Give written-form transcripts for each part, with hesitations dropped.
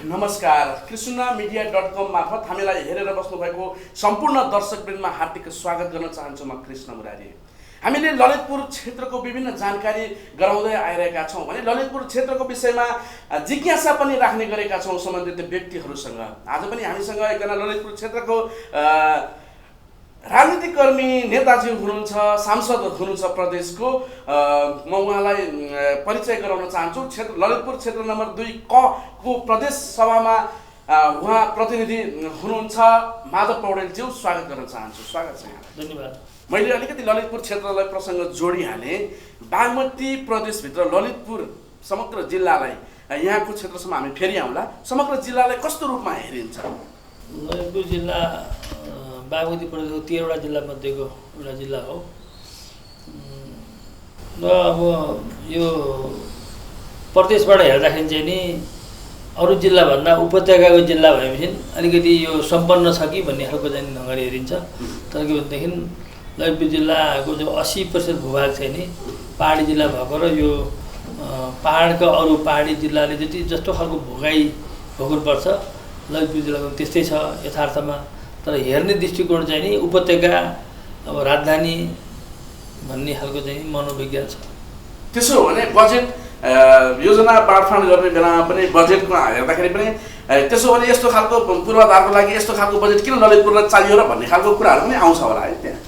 नमस्कार। कृष्णमीडिया.com मार्फत हामीलाई हेरेर बस्नुभएको सम्पूर्ण दर्शकवृन्दमा हार्दिक स्वागत गर्न चाहन्छु। म कृष्ण मुरारी। हामीले ललितपुर क्षेत्रको विभिन्न जानकारी गराउँदै आइरहेका छौँ भने ललितपुर क्षेत्रको विषयमा जिज्ञासा पनि राख्ने गरेका छौँ सम्बन्धित व्यक्तिहरूसँग। आज पनि हामीसँग एकजना ललितपुर क्षेत्रको राजनीतिक कर्मी नेताजी हुनुहुन्छ, सांसद हुनुहुन्छ प्रदेशको। म उहाँलाई परिचय गराउन चाहन्छु। ललितपुर क्षेत्र नम्बर 2 को प्रदेश सभामा उहाँ प्रतिनिधि हुनुहुन्छ माधव पौडेलज्यू। स्वागत गर्न चाहन्छु। स्वागत छ यहाँलाई। धन्यवाद। मैले अलिकति ललितपुर क्षेत्रलाई प्रसङ्ग जोडिहालेँ। बागमती प्रदेशभित्र ललितपुर समग्र जिल्लालाई, यहाँको क्षेत्रसम्म हामी फेरि आउँला, समग्र जिल्लालाई कस्तो रूपमा हेरिन्छ? ललितपुर जिल्ला बागमती प्रदेशको 13वटा जिल्ला मध्येको एउटा जिल्ला हो र अब यो प्रदेशबाट हेर्दाखेरि चाहिँ नि अरू जिल्लाभन्दा उपत्यकाको जिल्ला भएपछि अलिकति यो सम्पन्न छ कि भन्ने खालको चाहिँ ढङ्गले हेरिन्छ। तर के भनेदेखि ललितपुर जिल्लाको जो 80% भूभाग चाहिँ नि पहाडी जिल्ला भएको र यो पहाडका अरू पहाडी जिल्लाले जस्तो खालको भोगाइ भोग्नुपर्छ ललितपुर जिल्लाको त्यस्तै छ यथार्थमा। तर हेर्ने दृष्टिकोण चाहिँ नि उपत्यका अब राजधानी भन्ने खालको चाहिँ मनोविज्ञान छ। त्यसो हो भने बजेट योजना बाँडफाँड गर्ने बेलामा पनि बजेटमा हेर्दाखेरि पनि त्यसो भने यस्तो खालको पूर्वाधारको लागि यस्तो खालको बजेट किन ललितपुरलाई चाहियो र भन्ने खालको कुराहरू पनि आउँछ होला है त्यहाँ?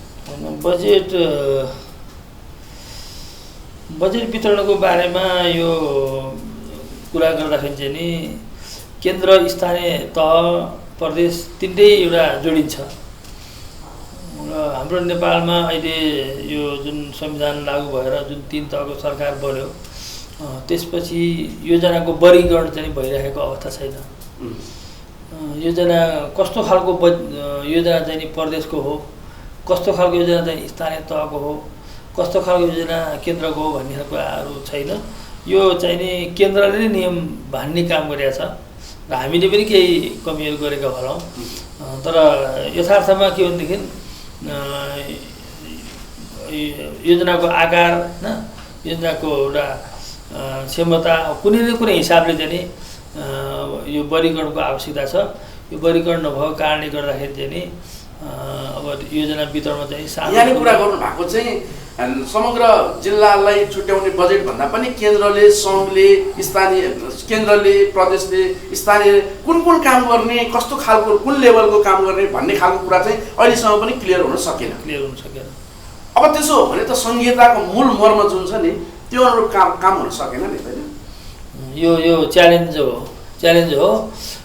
बजेट वितरणको बारेमा यो कुरा गर्दाखेरि चाहिँ नि केन्द्र, स्थानीय तह, प्रदेश तिनटै एउटा जोडिन्छ र हाम्रो नेपालमा अहिले यो जुन संविधान लागू भएर जुन 3 तहको सरकार बन्यो त्यसपछि योजनाको वर्गीकरण चाहिँ भइरहेको अवस्था छैन। योजना कस्तो खालको योजना चाहिँ प्रदेशको हो, कस्तो खालको योजना चाहिँ स्थानीय तहको हो, कस्तो खालको योजना केन्द्रको हो भन्ने कुराहरू छैन। यो चाहिँ नि केन्द्रले नै नियम भान्ने काम गरेको छ र हामीले पनि केही कमीहरू गरेका होलाौँ। तर यथार्थमा के भनेदेखि योजनाको आकार होइन, योजनाको एउटा क्षमता कुनै न कुनै हिसाबले चाहिँ नि यो वर्गीकरणको आवश्यकता छ। यो वर्गीकरण नभएको कारणले गर्दाखेरि चाहिँ नि अब योजना वितरणमा चाहिँ यहाँले कुरा गर्नु भएको चाहिँ समग्र जिल्लालाई छुट्याउने बजेट भन्दा पनि केन्द्रले, सङ्घले, स्थानीय केन्द्रले, प्रदेशले, स्थानीय कुन कुन काम गर्ने, कस्तो खालको कुन लेभलको काम गर्ने भन्ने खालको कुरा चाहिँ अहिलेसम्म पनि क्लियर हुन सकेन। अब त्यसो हो भने त संहिताको मूल मर्म जुन छ नि त्यो अनुरूप काम हुन सकेन नि त। यो च्यालेन्ज हो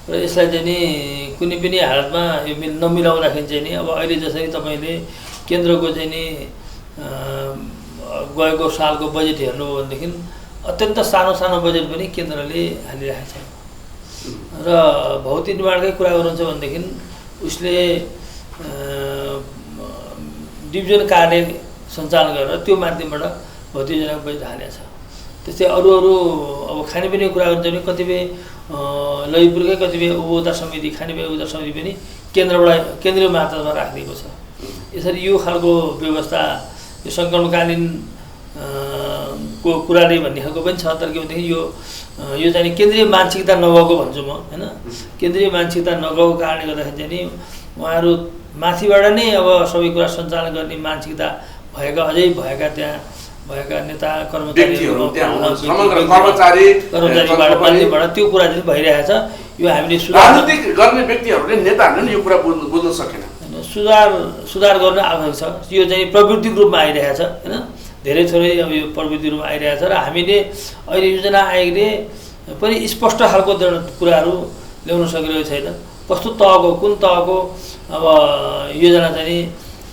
र यसलाई चाहिँ नि कुनै पनि हालतमा यो नमिलाउँदाखेरि चाहिँ नि अब अहिले जसरी तपाईँले केन्द्रको चाहिँ नि गएको सालको बजेट हेर्नु हो भनेदेखि अत्यन्त सानो बजेट पनि केन्द्रले हालिरहेको छ र भौतिक निर्माणकै कुरा गर्नुहुन्छ भनेदेखि उसले डिभिजन कार्य सञ्चालन गरेर त्यो माध्यमबाट भौतिक योजनाको बजेट हालेको छ। त्यस्तै अरू अब खानेपानीको कुरा गर्नुहुन्छ भने कतिपय ललितपुरकै कतिपय उपभोक्ता समिति, खानेपानी उपभोक्ता समिति पनि केन्द्रीय मात्रामा राखिदिएको छ। यसरी यो खालको व्यवस्था यो सङ्कटकालीन को कुराले भन्ने खालको पनि छ। तर के भनेदेखि यो चाहिँ केन्द्रीय मानसिकता नभएको भन्छु म होइन। केन्द्रीय मानसिकता नगएको कारणले गर्दाखेरि चाहिँ नि उहाँहरू माथिबाट नै अब सबै कुरा सञ्चालन गर्ने मानसिकता अझै भएका त्यहाँ भएका नेता कर्मचारीबाट त्यो कुरा चाहिँ भइरहेको छ। यो हामीले राजनीतिक गर्ने व्यक्तिहरूले, नेताहरूले यो कुरा बुझ्न सकेन। सुधार गर्न आवश्यक छ। यो चाहिँ प्रवृत्तिको रूपमा आइरहेको छ होइन, धेरै थोरै अब यो प्रवृत्ति रूपमा आइरहेको छ र हामीले अहिले योजना आयोगले पनि स्पष्ट खालको कुराहरू ल्याउन सकिरहेको छैन। कस्तो तहको, कुन तहको अब योजना चाहिँ नि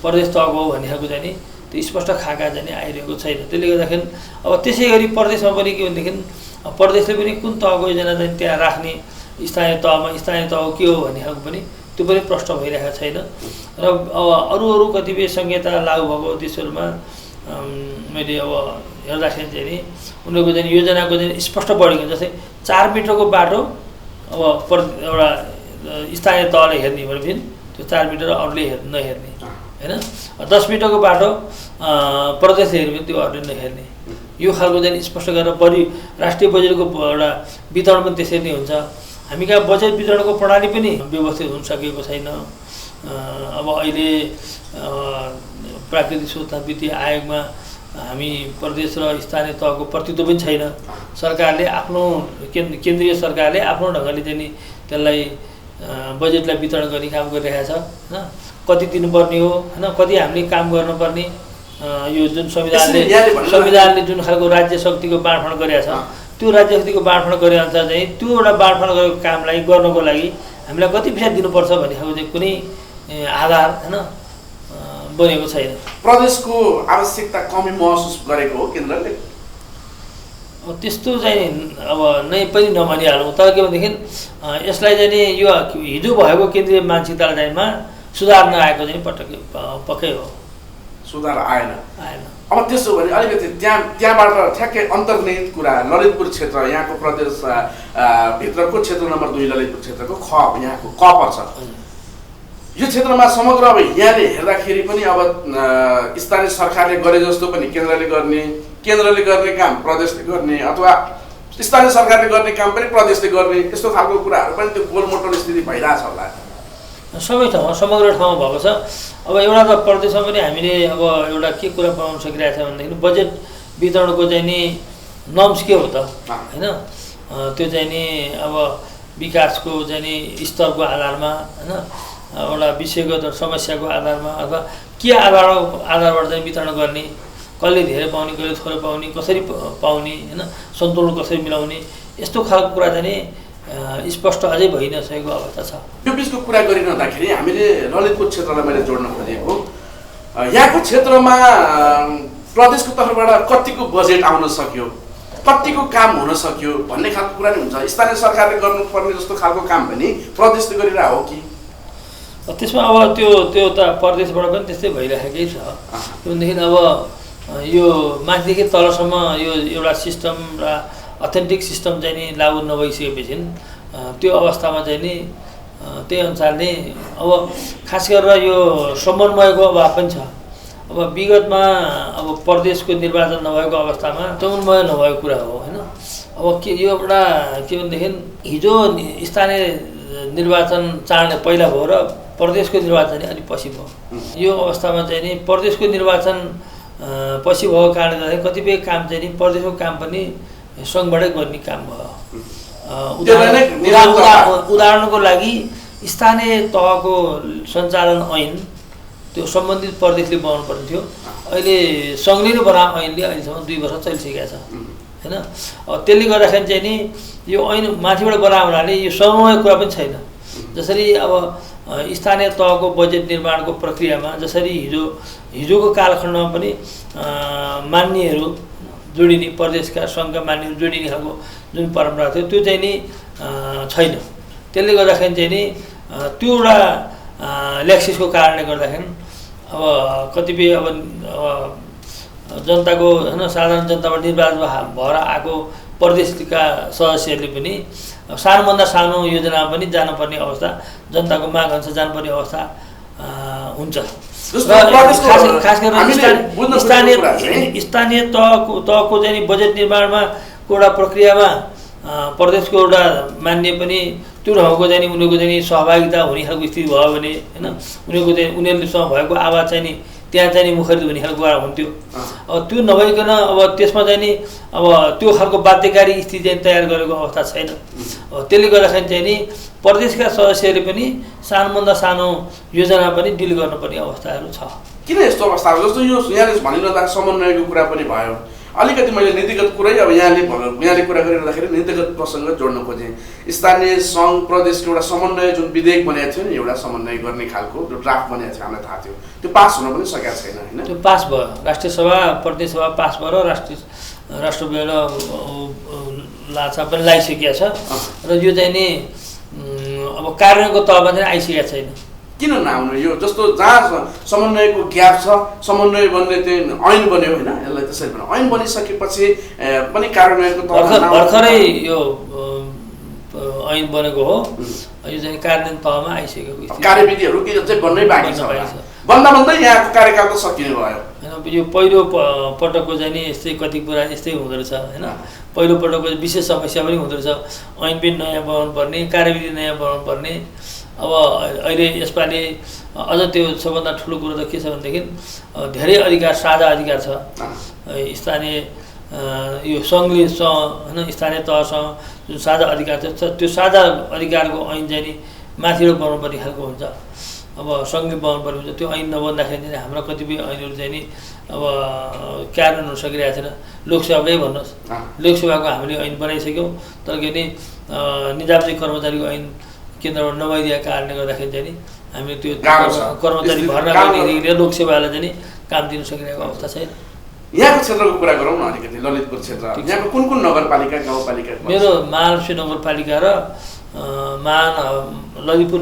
प्रदेश तहको हो भन्ने खालको चाहिँ नि त्यो स्पष्ट खाका चाहिँ नि आइरहेको छैन। त्यसले गर्दाखेरि अब त्यसै गरी प्रदेशमा पनि के भनेदेखि प्रदेशले पनि कुन तहको योजना चाहिँ त्यहाँ राख्ने, स्थानीय तह के हो भन्ने खालको पनि त्यो पनि प्रश्न भइरहेको छैन। र अरू कतिपय संहिता लागू भएको देशहरूमा मैले अब हेर्दाखेरि चाहिँ नि उनीहरूको चाहिँ योजनाको चाहिँ स्पष्ट वर्गीकरण, जस्तै 4 मिटरको बाटो अब एउटा स्थानीय तहले हेर्ने भनेपछि त्यो 4 मिटर अरूले नहेर्ने होइन, 10 मिटरको बाटो प्रदेशले हेर्ने भने त्यो अरूले नहेर्ने, यो खालको चाहिँ स्पष्ट गरेर राष्ट्रिय बजेटको एउटा वितरण पनि त्यसरी नै हुन्छ। हामी कहाँ बजेट वितरणको प्रणाली पनि व्यवस्थित हुन सकेको छैन। अब अहिले प्राकृतिक स्रोत वित्तीय आयोगमा हामी प्रदेश र स्थानीय तहको प्रतित्व पनि छैन। सरकारले आफ्नो केन्द्रीय सरकारले आफ्नो ढङ्गले चाहिँ नि त्यसलाई बजेटलाई वितरण गर्ने काम गरिरहेको छ होइन। कति दिनुपर्ने हो होइन, कति हामीले काम गर्नुपर्ने, यो जुन संविधानले जुन खालको राज्य शक्तिको बाँडफाँड गरेको छ त्यो राज्य शक्तिको बाँडफाँड गरे अनुसार चाहिँ त्यो एउटा बाँडफाँड गरेको कामलाई गर्नको लागि हामीलाई कति पैसा दिनुपर्छ भन्ने खालको चाहिँ कुनै आधार होइन बनेको छैन। प्रदेशको आवश्यकता कमी महसुस गरेको हो केन्द्रले? त्यस्तो चाहिँ अब नै पनि नभनिहालौँ, तर के भनेदेखि यसलाई चाहिँ नि यो हिजो भएको केन्द्रीय मानसिकतालाई चाहिँमा सुधार नआएको चाहिँ पक्कै हो। सुधार आएन। अब त्यसो भने अलिकति त्यहाँबाट ठ्याक्कै अन्तर्निहित कुरा ललितपुर क्षेत्र यहाँको प्रदेश भित्रको क्षेत्र नम्बर 2 ललितपुर क्षेत्रको यहाँको क पर्छ। यो क्षेत्रमा समग्र अब यहाँले हेर्दाखेरि पनि अब स्थानीय सरकारले गरे जस्तो पनि केन्द्रले गर्ने काम प्रदेशले गर्ने अथवा स्थानीय सरकारले गर्ने काम पनि प्रदेशले गर्ने यस्तो खालको कुराहरू पनि त्यो गोलमोटो स्थिति भइरहेछ होला सबै ठाउँमा, समग्र ठाउँमा भएको छ। अब एउटा त प्रदेशमा पनि हामीले अब एउटा के कुरा पाउन सकिरहेको छ भनेदेखि बजेट वितरणको चाहिँ नि नर्म्स के हो त होइन। त्यो चाहिँ नि अब विकासको चाहिँ नि स्तरको आधारमा होइन, एउटा विषयगत समस्याको आधारमा अथवा के आधारबाट चाहिँ वितरण गर्ने, कसले धेरै पाउने कसले थोरै पाउने, कसरी पाउने होइन, सन्तुलन कसरी मिलाउने, यस्तो खालको कुरा चाहिँ नि स्पष्ट अझै भइ नसकेको अवस्था छ। यो बिचको कुरा गरिरहँदाखेरि हामीले ललितपुर क्षेत्रलाई मैले जोड्न खोजेको यहाँको क्षेत्रमा प्रदेशको तर्फबाट कतिको बजेट आउन सक्यो, कतिको काम हुन सक्यो भन्ने खालको कुरा नि हुन्छ। स्थानीय सरकारले गर्नुपर्ने जस्तो खालको काम पनि प्रदेशले गरिरहेको हो कि? त्यसमा अब त्यो त प्रदेशबाट पनि त्यस्तै भइरहेकै छ। त्योदेखि अब यो माथिदेखि तलसम्म यो एउटा सिस्टम र अथेन्टिक सिस्टम चाहिँ नि लागू नभइसकेपछि त्यो अवस्थामा चाहिँ नि त्यही अनुसार नै अब खास गरेर यो समन्वयको अभाव पनि छ। अब विगतमा अब प्रदेशको निर्वाचन नभएको अवस्थामा समन्वय नभएको कुरा हो होइन। अब के यो एउटा के भनेदेखि हिजो स्थानीय निर्वाचन चाँडै पहिला भयो र प्रदेशको निर्वाचन अलिक पछि भयो। यो अवस्थामा चाहिँ नि प्रदेशको निर्वाचन पछि भएको कारणले गर्दा कतिपय काम चाहिँ नि प्रदेशको काम पनि सङ्घबाटै गर्ने काम भयो। उदाहरणको लागि स्थानीय तहको सञ्चालन ऐन त्यो सम्बन्धित प्रदेशले बनाउनु पर्ने थियो। अहिले सङ्घले नै बनाएको ऐनले अहिलेसम्म 2 वर्ष चलिसकेको छ होइन। त्यसले गर्दाखेरि चाहिँ नि यो ऐन माथिबाट बनाएको हुनाले यो समन्वय कुरा पनि छैन। जसरी अब स्थानीय तहको बजेट निर्माणको प्रक्रियामा जसरी हिजोको कालखण्डमा पनि मान्यहरू जोडिने, प्रदेशका सङ्घका मान्यहरू जोडिने खालको जुन परम्परा थियो त्यो चाहिँ नि छैन। त्यसले गर्दाखेरि चाहिँ नि त्यो एउटा ल्याक्सिसको कारणले गर्दाखेरि अब कतिपय अब जनताको होइन साधारण जनताबाट निर्वाचन भएर आएको प्रदेशका सदस्यहरूले पनि सानोभन्दा सानो योजनामा पनि जानुपर्ने अवस्था, जनताको माग अनुसार जानुपर्ने अवस्था हुन्छ। खास गरेर स्थानीय तहको चाहिँ बजेट निर्माणमा एउटा प्रक्रियामा प्रदेशको एउटा मान्य पनि त्यो ठाउँको चाहिँ उनीहरूको चाहिँ सहभागिता हुने खालको स्थिति भयो भने होइन उनीहरूको चाहिँ उनीहरूसँग भएको आवाज चाहिँ नि त्यहाँ चाहिँ मुखरित हुने खालको कुरा हुन्थ्यो। अब त्यो नभइकन अब त्यसमा चाहिँ नि अब त्यो खालको बाध्यकारी स्थिति चाहिँ तयार गरेको अवस्था छैन। त्यसले गर्दाखेरि चाहिँ नि प्रदेशका सदस्यहरूले पनि सानोभन्दा सानो योजना पनि डिल गर्नुपर्ने अवस्थाहरू छ। किन यस्तो अवस्थाहरू जस्तो यो यहाँले भनिरहँदा समन्वयको कुरा पनि भयो। अलिकति मैले नीतिगत कुरै अब यहाँले कुरा गरिरहँदाखेरि नीतिगत प्रसङ्ग जोड्न खोजेँ। स्थानीय सङ्घ प्रदेशको एउटा समन्वय जुन विधेयक बनेको थियो नि, एउटा समन्वय गर्ने खालको जो ड्राफ्ट बनेको थियो हामीलाई थाहा थियो, त्यो पास हुन पनि सकेको छैन होइन। त्यो पास भयो, राष्ट्रिय सभा प्रदेश सभा पास भयो र राष्ट्रपति लाछा पनि लगाइसकेको छ र यो चाहिँ नि अब कार्यान्वयनको तहमा चाहिँ आइसकेको छैन। किन नआउनु? यो जस्तो जहाँ समन्वयको ग्याप छ, समन्वय बन्ने त्यो ऐन बन्यो होइन, यसलाई त्यसरी बनाऊ। ऐन बनिसकेपछि पनि कार्यान्वयनको तहमा भर्खरै यो ऐन बनेको हो, यो चाहिँ कार्यान्वयन तहमा आइसकेको कार्यविधिहरू के चाहिँ बन्नै बाँकी छ। बन्दा यहाँको कार्यकाल त सकिने भयो। यो पहिलो पटकको चाहिँ नि यस्तै कति कुरा यस्तै हुँदो रहेछ होइन। पहिलो पटकको विशेष समस्या पनि हुँदो रहेछ, ऐन पनि नयाँ बनाउनु पर्ने, कार्यविधि नयाँ बनाउनु पर्ने। अब अहिले यसपालि अझ त्यो सबभन्दा ठुलो कुरो त के छ भनेदेखि धेरै अधिकार साझा अधिकार छ स्थानीय यो सङ्घले होइन स्थानीय तहसँग जुन साझा अधिकार छ त्यो साझा अधिकारको ऐन चाहिँ नि माथिबाट बनाउनुपर्ने खालको हुन्छ। अब सङ्घले बनाउनु पर्ने हुन्छ, त्यो ऐन नबन्दाखेरि चाहिँ हाम्रो कतिपय ऐनहरू चाहिँ नि अब कार्यान्वयन हुन सकिरहेको छैन। लोकसेवाकै भन्नुहोस्, लोकसेवाको हामीले ऐन बनाइसक्यौँ तर के अरे निजामती कर्मचारीको ऐन केन्द्रबाट नभइदिएको कारणले गर्दाखेरि चाहिँ नि हामीले त्यो कर्मचारी भर्ना गर्नेदेखि लोकसेवालाई चाहिँ नि काम दिन सकिरहेको अवस्था छैन। यहाँको क्षेत्रको कुरा गरौँ न अलिकति, ललितपुर क्षेत्र यहाँको कुन कुन नगरपालिका गाउँपालिका? मेरो महालक्ष्मी नगरपालिका र ललितपुर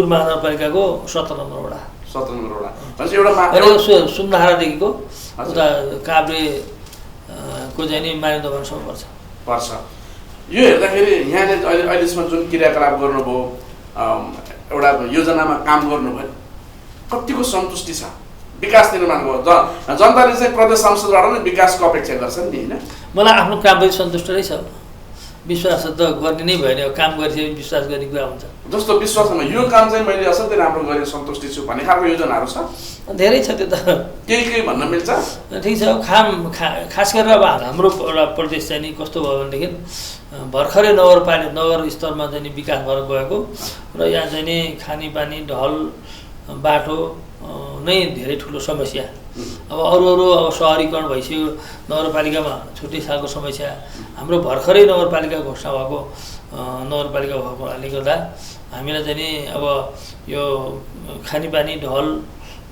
महानगरपालिकाको 17 नम्बर वडा। 17 नम्बर वडा एउटा सुन्दाहारादेखिको उता काभ्रे को चाहिँ नि मानेन्दोबानसम्म पर्छ। यो हेर्दाखेरि यहाँले अहिलेसम्म जुन क्रियाकलाप गर्नुभयो, एउटा योजनामा काम गर्नुभयो, कतिको सन्तुष्टि छ? विकास निर्माणको जनताले चाहिँ प्रदेश संसदबाट नै विकासको अपेक्षा गर्छन् नि होइन? मलाई आफ्नो कामपछि सन्तुष्ट नै छ। विश्वास त गर्ने नै भएन, काम गरिसकेपछि विश्वास गर्ने कुरा हुन्छ। जस्तो विश्वासमा यो काम चाहिँ मैले असाध्यै राम्रो गरेँ, सन्तुष्टि छु भन्ने खालको योजनाहरू छ? धेरै छ, त्यो त केही भन्न मिल्छ? ठिक छ। खास गरेर अब हाम्रो एउटा प्रदेश चाहिँ नि कस्तो भयो भनेदेखि भर्खरै नगर स्तरमा चाहिँ नि विकास भएर गएको र यहाँ चाहिँ नि खानेपानी, ढल, बाटो नै धेरै ठुलो समस्या। अब अरू अब सहरीकरण भइसक्यो, नगरपालिकामा छुट्टै खालको समस्या। हाम्रो भर्खरै नगरपालिका घोषणा भएको नगरपालिका भएको हुनाले गर्दा हामीलाई चाहिँ नि अब यो खानेपानी, ढल,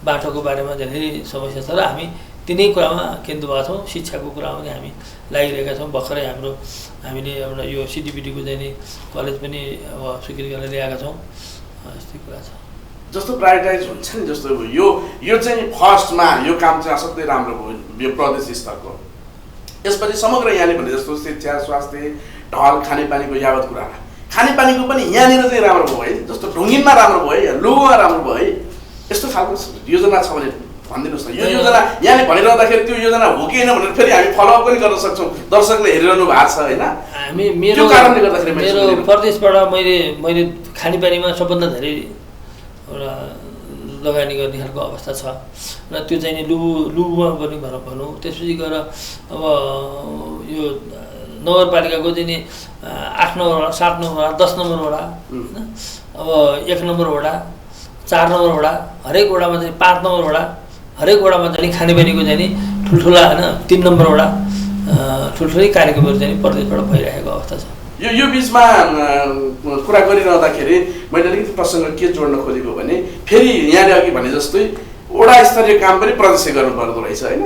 बाटोको बारेमा धेरै समस्या छ र हामी तिनै कुरामा केन्द्र भएको छौँ। शिक्षाको कुरामा पनि हामी लागिरहेका छौँ। भर्खरै हामीले एउटा यो सिडिपिटीको चाहिँ नि कलेज पनि अब स्वीकृति गरेर ल्याएका छौँ। यस्तै कुरा छ। जस्तो प्रायोरिटाइज हुन्छ नि, जस्तो यो चाहिँ फर्स्टमा यो काम चाहिँ असाध्यै राम्रो भयो यो प्रदेश स्तरको। यसपछि समग्र यहाँले भने जस्तो शिक्षा, स्वास्थ्य, ढल, खानेपानीको यावत कुरा, खानेपानीको पनि यहाँनिर चाहिँ राम्रो भयो है, जस्तो ढुङ्गिनमा राम्रो भयो या लुगोमा राम्रो भयो है, यस्तो खालको योजना छ भने भनिदिनुहोस् न। यो योजना यहाँले भनिरहँदाखेरि त्यो योजना हो कि होइन भनेर फेरि हामी फलोअप पनि गर्न सक्छौँ। दर्शकले हेरिरहनु भएको छ होइन? मेरो कारणले गर्दाखेरि मेरो प्रदेशबाट मैले खानेपानीमा सबभन्दा धेरै एउटा लगानी गर्ने खालको अवस्था छ र त्यो चाहिँ नि लुबुमा पनि भनौँ। त्यसपछि गएर अब यो नगरपालिकाको चाहिँ नि 8 नम्बर वडा, 7 नम्बर वडा, 10 नम्बर वडा होइन, अब 1 नम्बर वडा, 4 नम्बर वडा, हरेक वडामा चाहिँ 5 नम्बर वडा, हरेक वडामा चाहिँ खानेपानीको चाहिँ नि ठुल्ठुला होइन 3 नम्बर वडा ठुल्ठुलै कार्यक्रमहरू चाहिँ प्रदेशबाट भइरहेको अवस्था छ। यो बिचमा कुरा गरिरहँदाखेरि मैले अलिकति प्रसङ्ग के जोड्न खोजेको भने फेरि यहाँले अघि भने जस्तै वडा स्तरीय काम पनि प्रदेशले गर्नुपर्दो रहेछ होइन?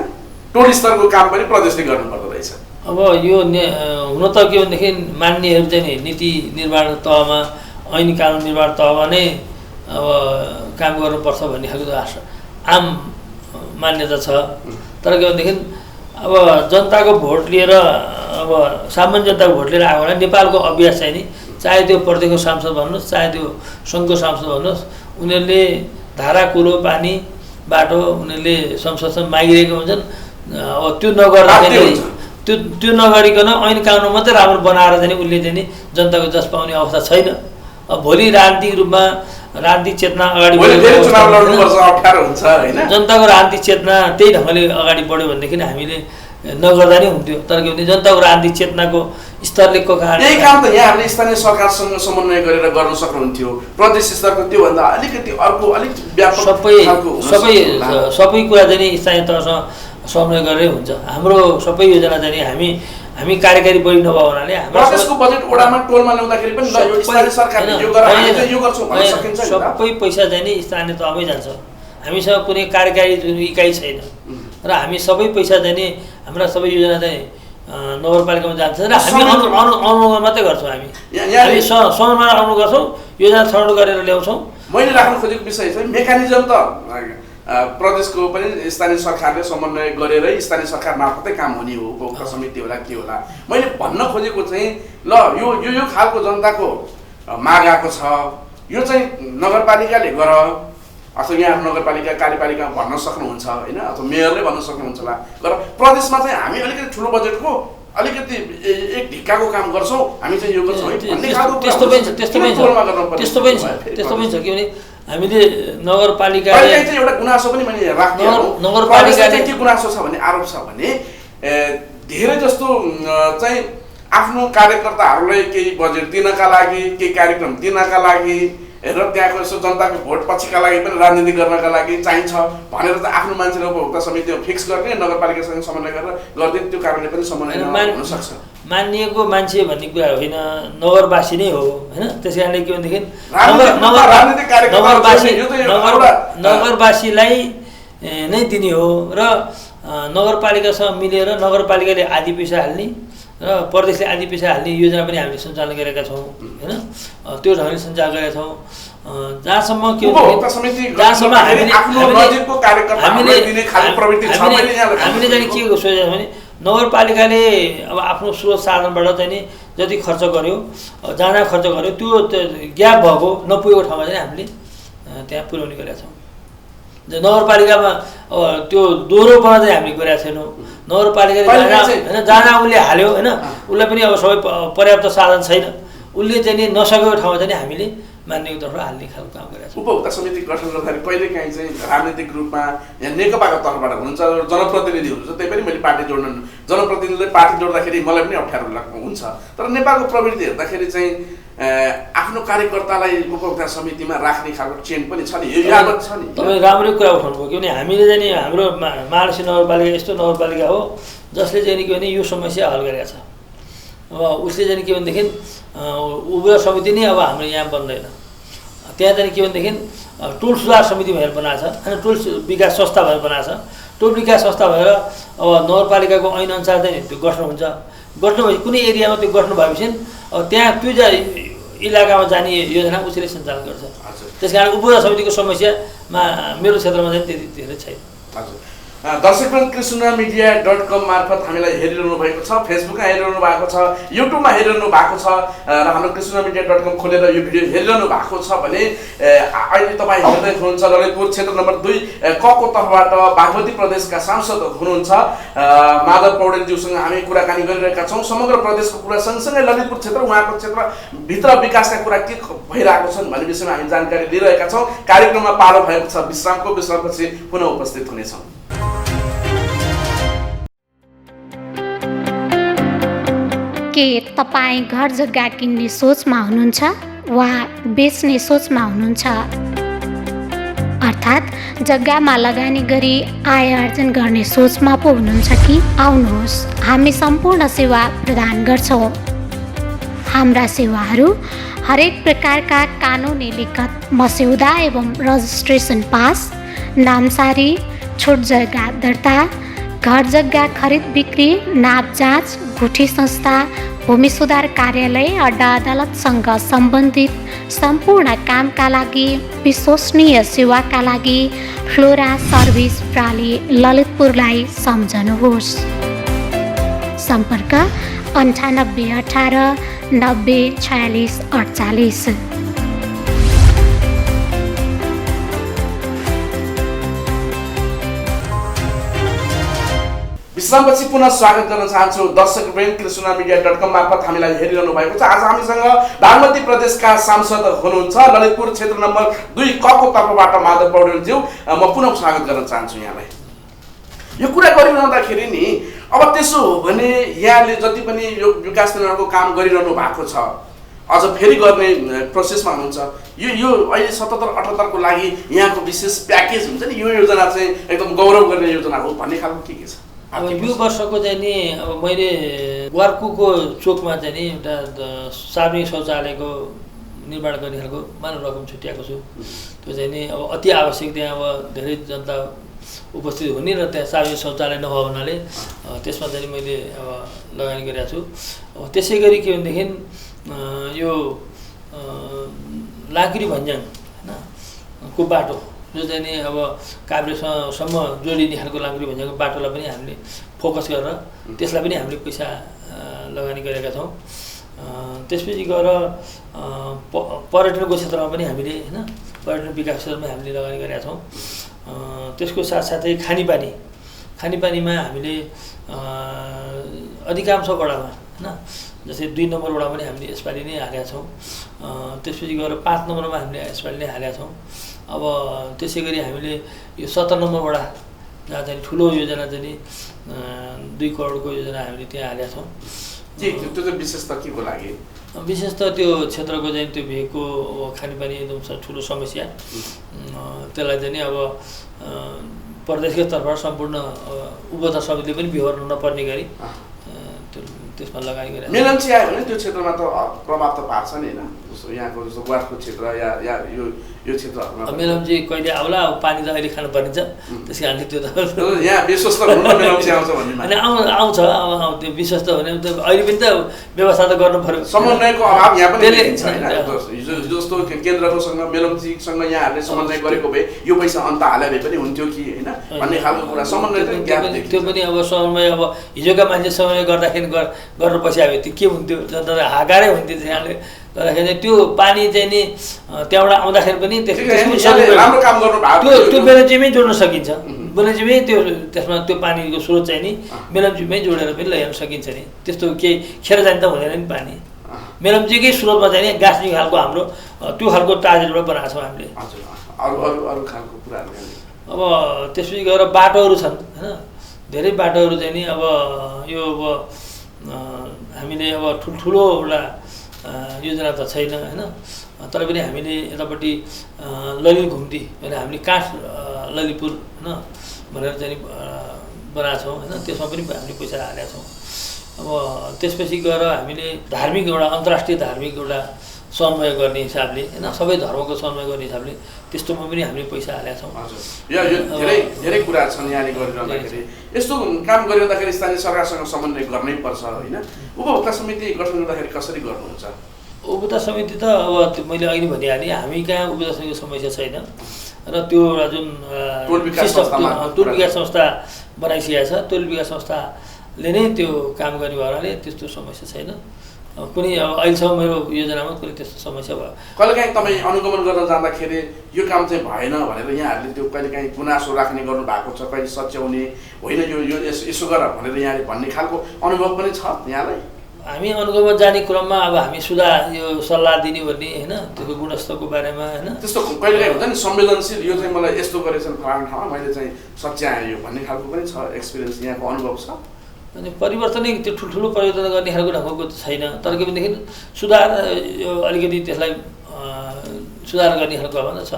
टोल स्तरको काम पनि प्रदेशले गर्नुपर्दो रहेछ। अब यो हुन त के भनेदेखि मान्नेहरू चाहिँ नि नीति निर्माण तहमा, ऐन कानुन निर्माण तहमा नै अब काम गर्नुपर्छ भन्ने खालको आम मान्यता छ। तर के भनेदेखि अब जनताको भोट लिएर अब सामान्य जनताको भोट लिएर आएको भने नेपालको अभ्यास चाहिँ नि चाहे त्यो प्रदेशको सांसद भन्नुहोस् चाहे त्यो सङ्घको सांसद भन्नुहोस्, उनीहरूले धारा, कुलो, पानी, बाटो उनीहरूले संसदमा मागिरहेको हुन्छन्। अब त्यो नगर्दाखेरि त्यो नगरिकन ऐन कानुन मात्रै राम्रो बनाएर चाहिँ उसले चाहिँ नि जनताको जस पाउने अवस्था छैन। अब भोलि राजनीतिक रूपमा राजनीतिक चेतना अगाडि जनताको राजनीतिक चेतना त्यही ढङ्गले अगाडि बढ्यो भनेदेखि हामीले नगर्दा नै हुन्थ्यो। तर के भने जनताको राजनीतिक चेतनाको स्तरले यही काम त यहाँहरूले स्थानीय सरकारसँग समन्वय गरेर गर्न सक्नुहुन्थ्यो। प्रदेश स्तरको त्योभन्दा अलिकति अर्को अलिक व्यापक सबै कुरा चाहिँ स्थानीय तहसँग समन्वय गरेरै हुन्छ। हाम्रो सबै योजना चाहिँ हामी कार्यकारी बढी नभएको हुनाले प्रदेशको बजेट वडामा टोलमा ल्याउँदाखेरि पनि स्थानीय सरकारले यो गरेर यो गर्छौँ भन्न सकिन्छ। सबै पैसा चाहिँ नि स्थानीय तहमै जान्छ। हामीसँग कुनै कार्यकारी इकाइ छैन र हामी सबै पैसा चाहिँ नि हाम्रा सबै योजना चाहिँ नगरपालिकामा जान्छ र हामी अनुगमन मात्रै गर्छौँ। हामी समन्वय अनुगमन गर्छौँ, योजना छनौट गरेर ल्याउँछौँ। मैले राख्न खोजेको विषय चाहिँ मेकानिजम त प्रदेशको पनि स्थानीय सरकारले समन्वय गरेरै स्थानीय सरकार मार्फतै काम हुने हो, उपभोक्ता समिति होला के होला। मैले भन्न खोजेको चाहिँ ल यो खालको जनताको माग आएको छ, यो चाहिँ नगरपालिकाले गर अथवा यहाँ नगरपालिका कार्यपालिका भन्न सक्नुहुन्छ होइन, अथवा मेयरले भन्न सक्नुहुन्छ होला। तर प्रदेशमा चाहिँ हामी अलिकति ठुलो बजेटको अलिकति एक ढिक्काको काम गर्छौँ, हामी चाहिँ यो गर्छौँ भन्ने खालको त्यस्तो पनि छ किनभने हामीले नगरपालिका चाहिँ एउटा गुनासो पनि मैले राख्ने नगरपालिका चाहिँ के गुनासो छ भन्ने आरोप छ भने धेरै जस्तो चाहिँ आफ्नो कार्यकर्ताहरूलाई केही बजेट दिनका लागि, केही कार्यक्रम दिनका लागि र त्यहाँको यसो जनताको भोट पछिका लागि पनि राजनीति गर्नका लागि चाहिन्छ भनेर त आफ्नो मान्छेले उपभोक्ता समिति फिक्स गर्ने, नगरपालिकासँग समन्वय गरेर गरिदिने, त्यो कारणले पनि समन्वय हुन सक्छ। मानिएको मान्छे भन्ने कुरा होइन, नगरवासी नै हो होइन। त्यस कारणले के भनेदेखि नगरवासीलाई नै दिने हो र नगरपालिकासँग मिलेर नगरपालिकाले आधी पैसा हाल्ने र प्रदेशले आधी पैसा हाल्ने योजना पनि हामीले सञ्चालन गरेका छौँ होइन। त्यो ढङ्गले सञ्चालन गरेका छौँ। जहाँसम्म के हामीले चाहिँ के सोचेको छ भने नगरपालिकाले अब आफ्नो स्रोत साधनबाट चाहिँ नि जति खर्च गर्यो, जहाँ खर्च गर्यो, त्यो ग्याप भएको नपुगेको ठाउँमा चाहिँ हामीले त्यहाँ पुर्याउने गरेका छौँ। नगरपालिकामा त्यो दोहोरोपना चाहिँ हामीले गरेका छैनौँ। नगरपालिकाले होइन जहाँ उसले हाल्यो होइन, उसलाई पनि अब सबै पर्याप्त साधन छैन, उसले चाहिँ नि नसकेको ठाउँमा चाहिँ हामीले मान्यको तर्फबाट हाल्ने खालको काम गरेका छौँ। उपभोक्ता समिति गठन गर्दाखेरि कहिलेकाहीँ चाहिँ राजनीतिक रूपमा यहाँ नेकपाको तर्फबाट हुनुहुन्छ, जनप्रतिनिधि हुनुहुन्छ, त्यही पनि मैले पार्टी जोड्न, जनप्रतिनिधिले पार्टी जोड्दाखेरि मलाई पनि अप्ठ्यारो हुन्छ। तर नेपालको प्रवृत्ति हेर्दाखेरि चाहिँ आफ्नो कार्यकर्तालाई उपभोक्ता समितिमा राख्ने खालको चेन पनि छ नि, यो यावत छ नि। तपाईँ राम्रै कुरा उठाउनुभयो किनभने हामीले चाहिँ नि हाम्रो महालक्ष्मी नगरपालिका यस्तो नगरपालिका हो जसले चाहिँ के भने यो समस्या हल गरेका छ। अब उसले चाहिँ के भनेदेखि उपभोक्ता समिति नै अब हाम्रो यहाँ बन्दैन, त्यहाँ चाहिँ के भनेदेखि टोल सुधार समिति भनेर बनाएको छ होइन, टोल विकास संस्था भनेर बनाएको छ। टोल विकास संस्था भएर अब नगरपालिकाको ऐन अनुसार चाहिँ त्यो गठन हुन्छ। गठन भएपछि कुनै एरियामा त्यो गठन भएपछि अब त्यहाँ त्यो इलाकामा जाने योजना उसले सञ्चालन गर्छ। त्यस कारण उपभोक्ता समितिको समस्यामा मेरो क्षेत्रमा चाहिँ त्यति धेरै छैन। हजुर, दर्शकवृन्द कृष्णमीडिया.com मार्फत हामीलाई हेरिरहनु भएको छ, फेसबुकमा हेरिरहनु भएको छ, युट्युबमा हेरिरहनु भएको छ र हाम्रो कृष्णमीडिया.com खोलेर यो भिडियो हेरिरहनु भएको छ भने अहिले तपाईँ हेर्दै हुनुहुन्छ ललितपुर क्षेत्र नम्बर 2 कको तर्फबाट बागमती प्रदेशका सांसद हुनुहुन्छ माधव पौडेलज्यूसँग हामी कुराकानी गरिरहेका छौँ। समग्र प्रदेशको कुरा सँगसँगै ललितपुर क्षेत्र, उहाँको क्षेत्रभित्र विकासका कुरा के भइरहेको छन् भन्ने विषयमा हामी जानकारी लिइरहेका छौँ। कार्यक्रममा पालो भएको छ विश्रामपछि पुनः उपस्थित हुनेछौँ। के तपाईँ घर जग्गा किन्ने सोचमा हुनुहुन्छ वा बेच्ने सोचमा हुनुहुन्छ, अर्थात् जग्गामा लगानी गरी आय आर्जन गर्ने सोचमा पो हुनुहुन्छ कि? आउनुहोस्, हामी सम्पूर्ण सेवा प्रदान गर्छौँ। हाम्रा सेवाहरू हरेक प्रकारका कानुनी लिखत मस्यौदा एवं रजिस्ट्रेसन पास, नामसारी, छुट जग्गा दर्ता, घर जग्गा खरिद बिक्री, नाप जाँच, गुठी संस्था, भूमि सुधार कार्यालय, अड्डा अदालतसँग सम्बन्धित सम्पूर्ण कामका लागि, विश्वसनीय सेवाका लागि फ्लोरा सर्भिस प्राली ललितपुरलाई सम्झनुहोस्। सम्पर्क 9818 90 46 48। विश्रामपछि पुनः स्वागत गर्न चाहन्छु। दर्शकवृन्द कृष्णमीडिया.com मार्फत हामीलाई हेरिरहनु भएको छ। आज हामीसँग बागमती प्रदेशका सांसद हुनुहुन्छ ललितपुर क्षेत्र नम्बर 2 कको तर्फबाट माधव पौडेलज्यू, म पुनः स्वागत गर्न चाहन्छु यहाँलाई। यो कुरा गरिरहँदाखेरि नि अब त्यसो हो भने यहाँले जति पनि यो विकास निर्माणको काम गरिरहनु भएको छ, अझ फेरि गर्ने प्रोसेसमा हुनुहुन्छ, यो अहिले 77-78 को लागि यहाँको विशेष प्याकेज हुन्छ नि, यो योजना चाहिँ एकदम गौरव गर्ने योजना हो भन्ने खालको के छ? अब यो वर्षको चाहिँ नि अब मैले वार्कुको चोकमा चाहिँ नि एउटा सार्वजनिक शौचालयको निर्माण गर्ने खालको मानव रकम छुट्याएको छु। त्यो चाहिँ नि अब अति आवश्यक, त्यहाँ अब धेरै जनता उपस्थित हुने र त्यहाँ सार्वजनिक शौचालय नभएको हुनाले त्यसमा चाहिँ मैले अब लगानी गरेको छु। अब त्यसै गरी के भनेदेखि यो लाँक्री भन्ज्याङ होइन को बाटो जो चाहिँ नि अब काभ्रेसम्म जोडिने खालको लाँक्री भन्ज्याङको बाटोलाई पनि हामीले फोकस गरेर त्यसलाई पनि हामीले पैसा लगानी गरेका छौँ। त्यसपछि गएर पर्यटनको क्षेत्रमा पनि हामीले होइन पर्यटन विकास क्षेत्रमा हामीले लगानी गरेका छौँ। त्यसको साथसाथै खानेपानीमा हामीले अधिकांश वडामा होइन, जस्तै 2 नम्बर वडामा पनि हामीले यसपालि नै हालेका छौँ। त्यसपछि गएर 5 नम्बरमा हामीले यसपालि नै हालेका छौँ। अब त्यसै गरी हामीले यो 17 नम्बर वडा जहाँ चाहिँ ठुलो योजना चाहिँ 2 करोडको योजना हामीले त्यहाँ हालेका छौँ। त्यो चाहिँ विशेष त के को लागि? विशेष त त्यो क्षेत्रको चाहिँ त्यो भेगको खानेपानी एकदम ठुलो समस्या, त्यसलाई चाहिँ नि अब प्रदेशकै तर्फबाट सम्पूर्ण उपभोक्ता समितिले पनि बिहोर्न नपर्ने गरी त्यसमा लगानी गरेर मेलम्ची आयो भने त्यो क्षेत्रमा त प्रभाव त पार्छ नि होइन? यहाँको जस्तो वार्डको क्षेत्र या यो क्षेत्रहरूमा मेलम्ची कहिले आउला, अब पानी त अहिले खानु पर्ने छ, त्यस कारणले त्यो त यहाँ विश्वस्त हुनु न मेलम्ची आउँछ भन्ने अनि आउँछ। अब त्यो विश्वस्त भने अहिले पनि त व्यवस्था त गर्नु पर्यो। समन्वयको अभाव यहाँ पनि देखिन्छ होइन? जस्तो केन्द्रकोसँग मेलम्चीसँग यहाँहरूले समन्वय गरेको भए यो पैसा अन्त हाले भए पनि हुन्थ्यो कि होइन भन्ने खालको कुरा समन्वय त्यो पनि अब समन्वय अब हिजोका मान्छे समन्वय गर्दाखेरि गर्नु पछि अब त्यो के हुन्थ्यो, जनता हाकारै हुन्थ्यो। यहाँले गर्दाखेरि त्यो पानी चाहिँ नि त्यहाँबाट आउँदाखेरि पनि त्यो मेलम्चीमै जोड्न सकिन्छ। मेलम्चीमै त्यसमा त्यो पानीको स्रोत चाहिँ नि मेलम्चीमै जोडेर पनि लैजान सकिन्छ नि, त्यस्तो केही खेर जाने त हुँदैन नि पानी। मेलम्चीकै स्रोतमा चाहिँ नि गाँस्ने खालको हाम्रो त्यो खालको टार्गेटबाट बनाएको छौँ हामीले। अब त्यसपछि गएर बाटोहरू छन् होइन, धेरै बाटोहरू चाहिँ नि अब यो अब हामीले अब ठुल्ठुलो एउटा योजना त छैन होइन, तर पनि हामीले यतापट्टि ललित घुम्ती भने हामीले काठ ललितपुर होइन भनेर चाहिँ बनाएको छौँ होइन, त्यसमा पनि हामीले पैसा हालेका छौँ। अब त्यसपछि गएर हामीले धार्मिक एउटा अन्तर्राष्ट्रिय धार्मिक एउटा समन्वय गर्ने हिसाबले होइन, सबै धर्मको समन्वय गर्ने हिसाबले त्यस्तोमा पनि हामीले पैसा हालेका छौँ। धेरै कुरा छन् यहाँले गरिरहँदाखेरि। यस्तो काम गरिरहँदाखेरि स्थानीय सरकारसँग समन्वय गर्नै पर्छ होइन? उपभोक्ता समिति गठन गर्दाखेरि कसरी गर्नुहुन्छ? उपभोक्ता समिति त अब मैले अहिले भनिहालेँ, हामी कहाँ उपभोक्ता समितिको समस्या छैन र त्यो एउटा जुन टोल विकास संस्था बनाइसकेको छ, टोल विकास संस्थाले नै त्यो काम गर्ने भएकाले त्यस्तो समस्या छैन। कुनै अब अहिलेसम्म मेरो योजनामा कुनै त्यस्तो समस्या भयो। कहिलेकाहीँ तपाईँ अनुगमन गर्न जाँदाखेरि यो काम चाहिँ भएन भनेर यहाँहरूले त्यो कहिलेकाहीँ गुनासो राख्ने गर्नु भएको छ, कहिले सच्याउने होइन यो यसो गर भनेर यहाँले भन्ने खालको अनुभव पनि छ यहाँलाई? हामी अनुगमन जाने क्रममा अब हामी सुधार यो सल्लाह दिने भन्ने होइन, त्यसको गुणस्तरको बारेमा होइन, त्यस्तो कहिलेकाहीँ हुन्छ नि संवेदनशील, यो चाहिँ मलाई यस्तो गरेछन् फलाना ठाउँमा मैले चाहिँ सच्याएँ यो भन्ने खालको पनि छ एक्सपिरियन्स, यहाँको अनुभव छ? अनि परिवर्तनै त्यो ठुल्ठुलो परिवर्तन गर्ने खालको ढङ्गको त छैन, तर के भनेदेखि सुधार यो अलिकति त्यसलाई सुधार गर्ने खालको अवस्था छ।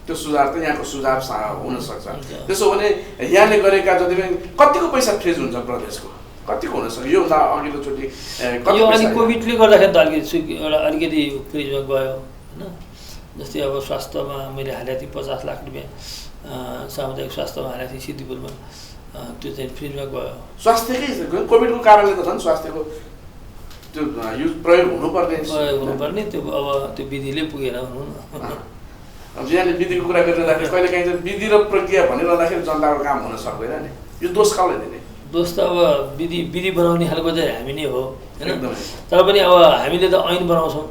त्यो सुधार त यहाँको सुझाव हुनसक्छ। त्यसो भने यहाँले गरेका जति पनि कतिको पैसा फ्रिज हुन्छ प्रदेशको, कतिको हुनसक्छ योभन्दा अघिल्लोचोटि? यो अलिक कोभिडले गर्दाखेरि त अलिकति फ्रिजमा गयो होइन, जस्तै अब स्वास्थ्यमा मैले हालेको थिएँ 50 लाख रुपियाँ, सामुदायिक स्वास्थ्यमा हालेको थिएँ सिद्धिपुरमा, त्यो चाहिँ फ्रिजमा गयो। स्वास्थ्यकै कोभिडको कारणले त झन् स्वास्थ्यको त्यो युज प्रयोग हुनुपर्ने त्यो अब त्यो विधिले पुगेर हुनु न। अब यहाँले विधिको कुरा गरिरहँदाखेरि कहिलेकाहीँ चाहिँ विधि र प्रक्रिया भनिरहँदाखेरि जनताको काम हुन सक्दैन नि, यो दोष कसलाई दिने? दोष त अब विधि बनाउने खालको चाहिँ हामी नै हो होइन, तर पनि अब हामीले त ऐन बनाउँछौँ,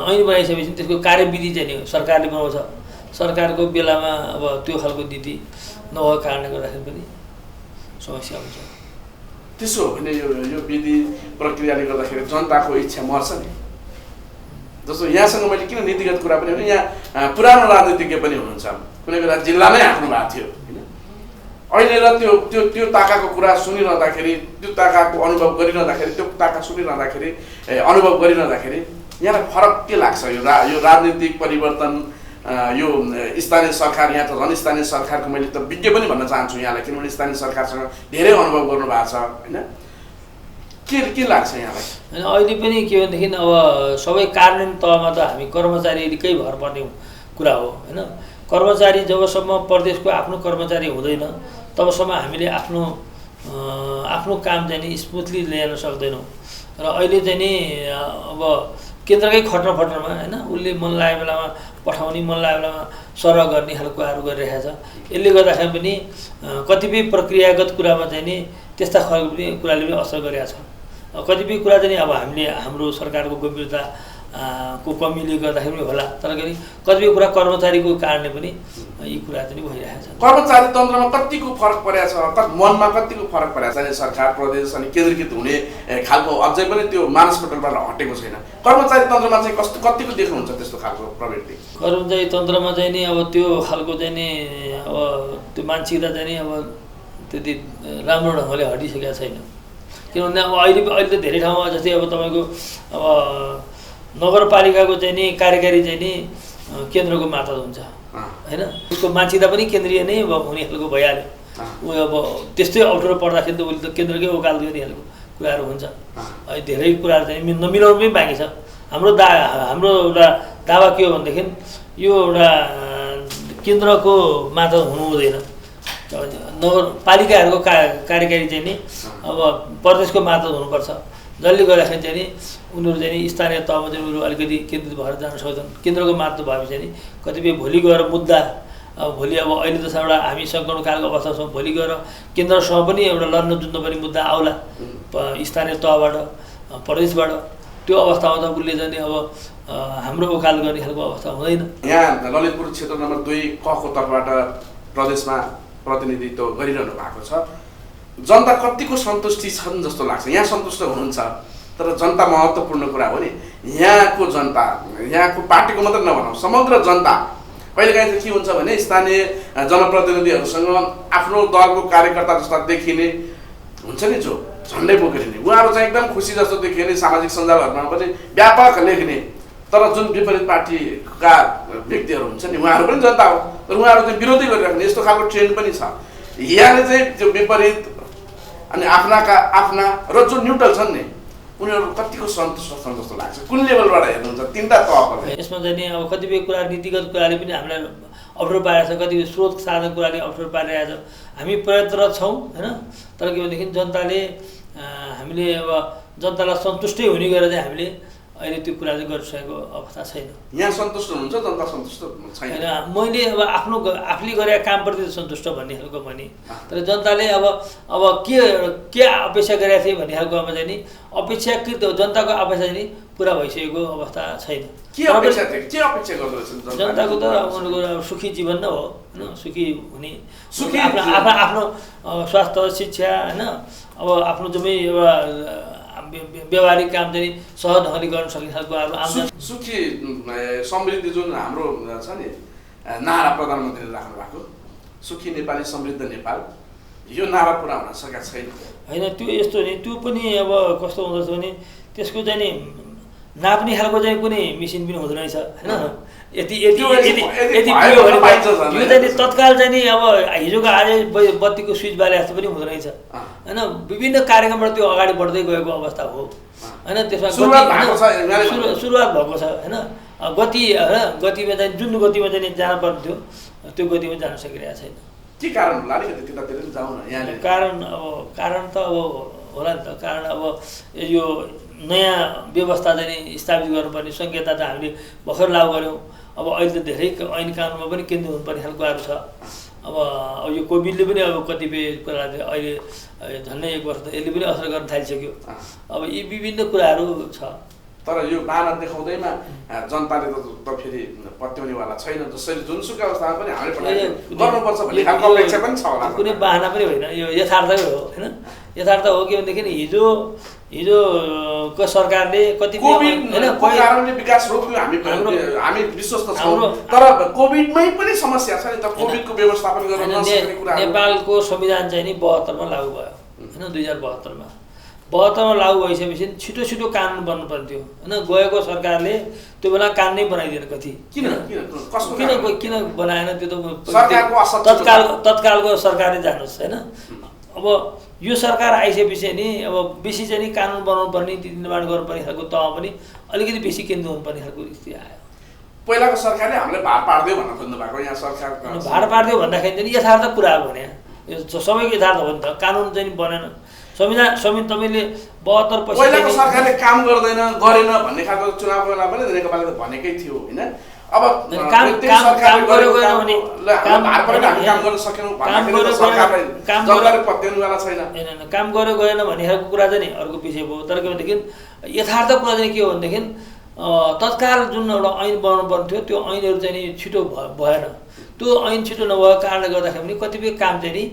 ऐन बनाइसकेपछि त्यसको कार्यविधि चाहिँ नि सरकारले बनाउँछ। सरकारको बेलामा अब त्यो खालको नीति नभएको कारणले गर्दाखेरि पनि समस्या हुन्छ। त्यसो हो भने यो विधि प्रक्रियाले गर्दाखेरि जनताको इच्छा मर्छ नि। जस्तो यहाँसँग मैले किन नीतिगत कुरा पनि भने यहाँ पुरानो राजनीतिज्ञ पनि हुनुहुन्छ, कुनै बेला जिल्लामै हाँक्नु भएको थियो होइन, अहिले र त्यो ताकाको कुरा सुनिरहँदाखेरि, त्यो ताकाको अनुभव गरिरहँदाखेरि, त्यो ताका सुनिरहँदाखेरि अनुभव गरिरहँदाखेरि यहाँलाई फरक के लाग्छ? यो राजनीतिक परिवर्तन, यो स्थानीय सरकार, यहाँ त झन् स्थानीय सरकारको मैले त विज्ञ पनि भन्न चाहन्छु यहाँलाई, किनभने स्थानीय सरकारसँग धेरै अनुभव गर्नु भएको छ होइन, के लाग्छ यहाँलाई? होइन अहिले पनि के भनेदेखि अब सबै कार्यान्वयन तहमा त हामी कर्मचारीकै भर पर्ने कुरा हो होइन। कर्मचारी जबसम्म प्रदेशको आफ्नो कर्मचारी हुँदैन तबसम्म हामीले आफ्नो काम चाहिँ नि स्मुथली ल्याउन सक्दैनौँ। र अहिले चाहिँ नि अब केन्द्रकै खट्न होइन, उसले मन लागेको बेलामा पठाउने, मन लागेको बेलामा सरह गर्ने खालको कुराहरू गरिरहेको छ। यसले गर्दाखेरि पनि कतिपय प्रक्रियागत कुरामा चाहिँ नि त्यस्ता खालको पनि कुराले पनि असर गरेको छ। कतिपय कुरा चाहिँ अब हामीले हाम्रो सरकारको गम्भीरता को कमीले गर्दाखेरि पनि होला, तर कतिपय कुरा कर्मचारीको कारणले पनि यी कुरा चाहिँ भइरहेको छ। कर्मचारी तन्त्रमा कतिको फरक परेको छ, मनमा कतिको फरक परेको छ? सरकार प्रदेश अनि केन्द्रीकृत हुने खालको अझै पनि त्यो मानसपटलबाट हटेको छैन। कर्मचारी तन्त्रमा चाहिँ कतिको देख्नुहुन्छ त्यस्तो खालको प्रवृत्ति? कर्मचारी तन्त्रमा चाहिँ नि अब त्यो खालको चाहिँ नि अब त्यो मानसिकता चाहिँ नि अब त्यति राम्रो ढङ्गले हटिसकेको छैन। किनभने अब अहिले त धेरै ठाउँमा जस्तै अब तपाईँको अब नगरपालिकाको चाहिँ नि कार्यकारी चाहिँ नि केन्द्रको मार्फत हुन्छ होइन, उसको मानसिकता पनि केन्द्रीय नै अब हुने खालको भइहाल्यो। ऊ अब त्यस्तै अप्ठ्यारो पर्दाखेरि त उसले त केन्द्रकै वकाल गर्ने खालको कुराहरू हुन्छ। अहिले धेरै कुराहरू चाहिँ नमिलाउनु पनि बाँकी छ। हाम्रो एउटा दावा के हो भनेदेखि यो एउटा केन्द्रको मार्फत हुनु हुँदैन, नगरपालिकाहरूको कार्यकारी चाहिँ नि अब प्रदेशको मार्फत हुनुपर्छ, जसले गर्दाखेरि चाहिँ नि उनीहरू चाहिँ नि स्थानीय तहमा चाहिँ उनीहरू अलिकति केन्द्रित भएर जान सक्छन्। केन्द्रको मार्फत भएपछि चाहिँ नि कतिपय भोलि गएर मुद्दा अब भोलि अब अहिले त एउटा हामी सङ्कटकालको अवस्था छौँ, भोलि गएर केन्द्रसँग पनि एउटा लड्न जुझ्न पनि मुद्दा आउला स्थानीय तहबाट प्रदेशबाट। त्यो अवस्थामा त उसले चाहिँ अब हाम्रो वकाल गर्ने खालको अवस्था हुँदैन। यहाँ ललितपुर क्षेत्र नम्बर 2 कको तर्फबाट प्रदेशमा प्रतिनिधित्व गरिरहनु भएको छ। जनता कतिको सन्तुष्टि छन् जस्तो लाग्छ? यहाँ सन्तुष्ट हुनुहुन्छ, तर जनता महत्त्वपूर्ण कुरा हो नि। यहाँको जनता, यहाँको पार्टीको मात्र नभनौँ, समग्र जनता कहिलेकाहीँ त के हुन्छ भने स्थानीय जनप्रतिनिधिहरूसँग आफ्नो दलको कार्यकर्ता जस्ता देखिने हुन्छ नि, जो झन्डै बोकेर नि उहाँहरू चाहिँ एकदम खुसी जस्तो देखिने, सामाजिक सञ्जालहरूमा पनि व्यापक लेख्ने, तर जुन विपरीत पार्टीका व्यक्तिहरू हुन्छ नि उहाँहरू पनि जनता हो, तर उहाँहरू चाहिँ विरोधी गरिराख्ने यस्तो खालको ट्रेन्ड पनि छ। यहाँले चाहिँ त्यो विपरीत अनि आफ्ना र जो न्युट्रल छन् नि उनीहरू कतिको सन्तुष्ट छन् जस्तो लाग्छ? कुन लेभलबाट हेर्नुहुन्छ तिनवटा तहबाट? यसमा चाहिँ नि अब कतिपय कुरा नीतिगत कुराले पनि हामीलाई अप्ठ्यारो पारेको छ, कतिपय स्रोत साधन कुराले अप्ठ्यारो पारिरहेको छ। हामी प्रयत्नरत छौँ होइन, तर के भनेदेखि जनताले हामीले अब जनतालाई सन्तुष्टै हुने गरेर चाहिँ हामीले अहिले त्यो कुरा चाहिँ गरिसकेको अवस्था छैन। यहाँ सन्तुष्ट हुनुहुन्छ, जनता सन्तुष्ट छैन? होइन, मैले अब आफूले गरेका कामप्रति सन्तुष्ट भन्ने खालको भने, तर जनताले अब के अपेक्षा गरेका थिएँ भन्ने खालकोमा चाहिँ नि अपेक्षाकृत जनताको अपेक्षा चाहिँ पुरा भइसकेको अवस्था छैन। के अपेक्षा गर्दछ जनताको त उनीहरूको सुखी जीवन नै हो होइन, सुखी हुने, आफ्नो स्वास्थ्य शिक्षा होइन, अब आफ्नो जम्मै एउटा व्यवहारिक काम चाहिँ सहज ढङ्गले गर्न सक्ने खालको आमदानी, सुखी समृद्धि जुन हाम्रो छ नि नारा प्रधानमन्त्रीले राख्नु भएको सुखी नेपाली समृद्ध नेपाल, यो नारा पुरा हुन सकेको छैन होइन। त्यो यस्तो नि त्यो पनि अब कस्तो हुँदछ भने त्यसको चाहिँ नि नाप्ने खालको चाहिँ कुनै मेसिन पनि हुँदो रहेछ होइन। यति यो चाहिँ नि तत्काल चाहिँ नि अब हिजोको आज बत्तीको स्विच बाले जस्तो पनि हुँदो रहेछ होइन। विभिन्न कार्यक्रमबाट त्यो अगाडि बढ्दै गएको अवस्था हो होइन। त्यसमा सुरुवात भएको छ होइन। गति होइन, गतिमा चाहिँ जुन गतिमा चाहिँ जानुपर्ने थियो त्यो गतिमा जान सकिरहेको छैन। के कारण होला? अलिकति त्यतातिर पनि जाउँ न। यहाँले कारण त अब होला नि त। कारण अब यो नयाँ व्यवस्था चाहिँ स्थापित गर्नुपर्ने संहिता त हामीले भर्खर लागू गऱ्यौँ। अब अहिले त धेरै ऐन कानुनमा पनि केन्द्र हुनुपर्ने खालको कुराहरू छ। अब यो कोभिडले पनि अब कतिपय कुरालाई अहिले झन्डै 1 वर्ष त यसले पनि असर गर्न थालिसक्यो। अब यी विभिन्न कुराहरू छ। तर यो बाना देखाउँदैमा जनताले त फेरि पत्याउनेवाला छैन। जसरी जुनसुकै अवस्थामा पनि हामीले गर्नुपर्छ भन्ने खालको अपेक्षा पनि छ होला। कुनै बाहना पनि होइन, यो यथार्थै हो होइन। यथार्थ हो के भनेदेखि हिजोको सरकारले कतिपय कारणले विकास रोक्यो, हामी विश्वस्त छौँ। तर कोभिडमै पनि समस्या छ नि त। कोभिडको व्यवस्थापन गर्न नसक्ने कुरा। नेपालको संविधान चाहिँ नि 72 मा लागू भयो होइन। 2072 मा 72 मा लागू भइसकेपछि छिटो कानुन बन्नुपर्ने थियो होइन। गएको सरकारले त्यो बेला कानुन नै बनाइदिएन। कति किन बनाएन? त्यो त तत्कालको सरकारले जानुहोस् होइन। अब यो सरकार आइसकेपछि नि अब बेसी चाहिँ नि कानुन बनाउनु पर्ने, नीति निर्माण गर्नुपर्ने खालको तह पनि अलिकति बेसी केन्द्र हुनुपर्ने खालको स्थिति आयो। पहिलाको सरकारले हामीलाई भार पार्दियो भन्न खोज्नु भएको। यहाँ सरकार भार पार्दियो भन्दाखेरि चाहिँ यथार्थ कुरा हो भने यो सबैको यथार्थ हो नि त। कानुन चाहिँ बनेन। संविधान तपाईँले 72 पहिलाको सरकारले काम गरेन भन्ने खालको चुनावको बेला पनि नेकपाले त भनेकै थियो होइन। अब काम गर्यो भने काम गर्न सकेनौँ भन्दाखेरि सरकारलाई जनताले पत्याउनेवाला छैन। काम गर्यो गएन भन्ने खालको कुरा चाहिँ नि अर्को विषय भयो। तर के भनेदेखि यथार्थ कुरा चाहिँ के हो भनेदेखि तत्काल जुन एउटा ऐन बनाउनु पर्ने थियो त्यो ऐनहरू चाहिँ नि छिटो भएन। त्यो ऐन छिटो नभएको कारणले गर्दाखेरि पनि कतिपय काम चाहिँ नि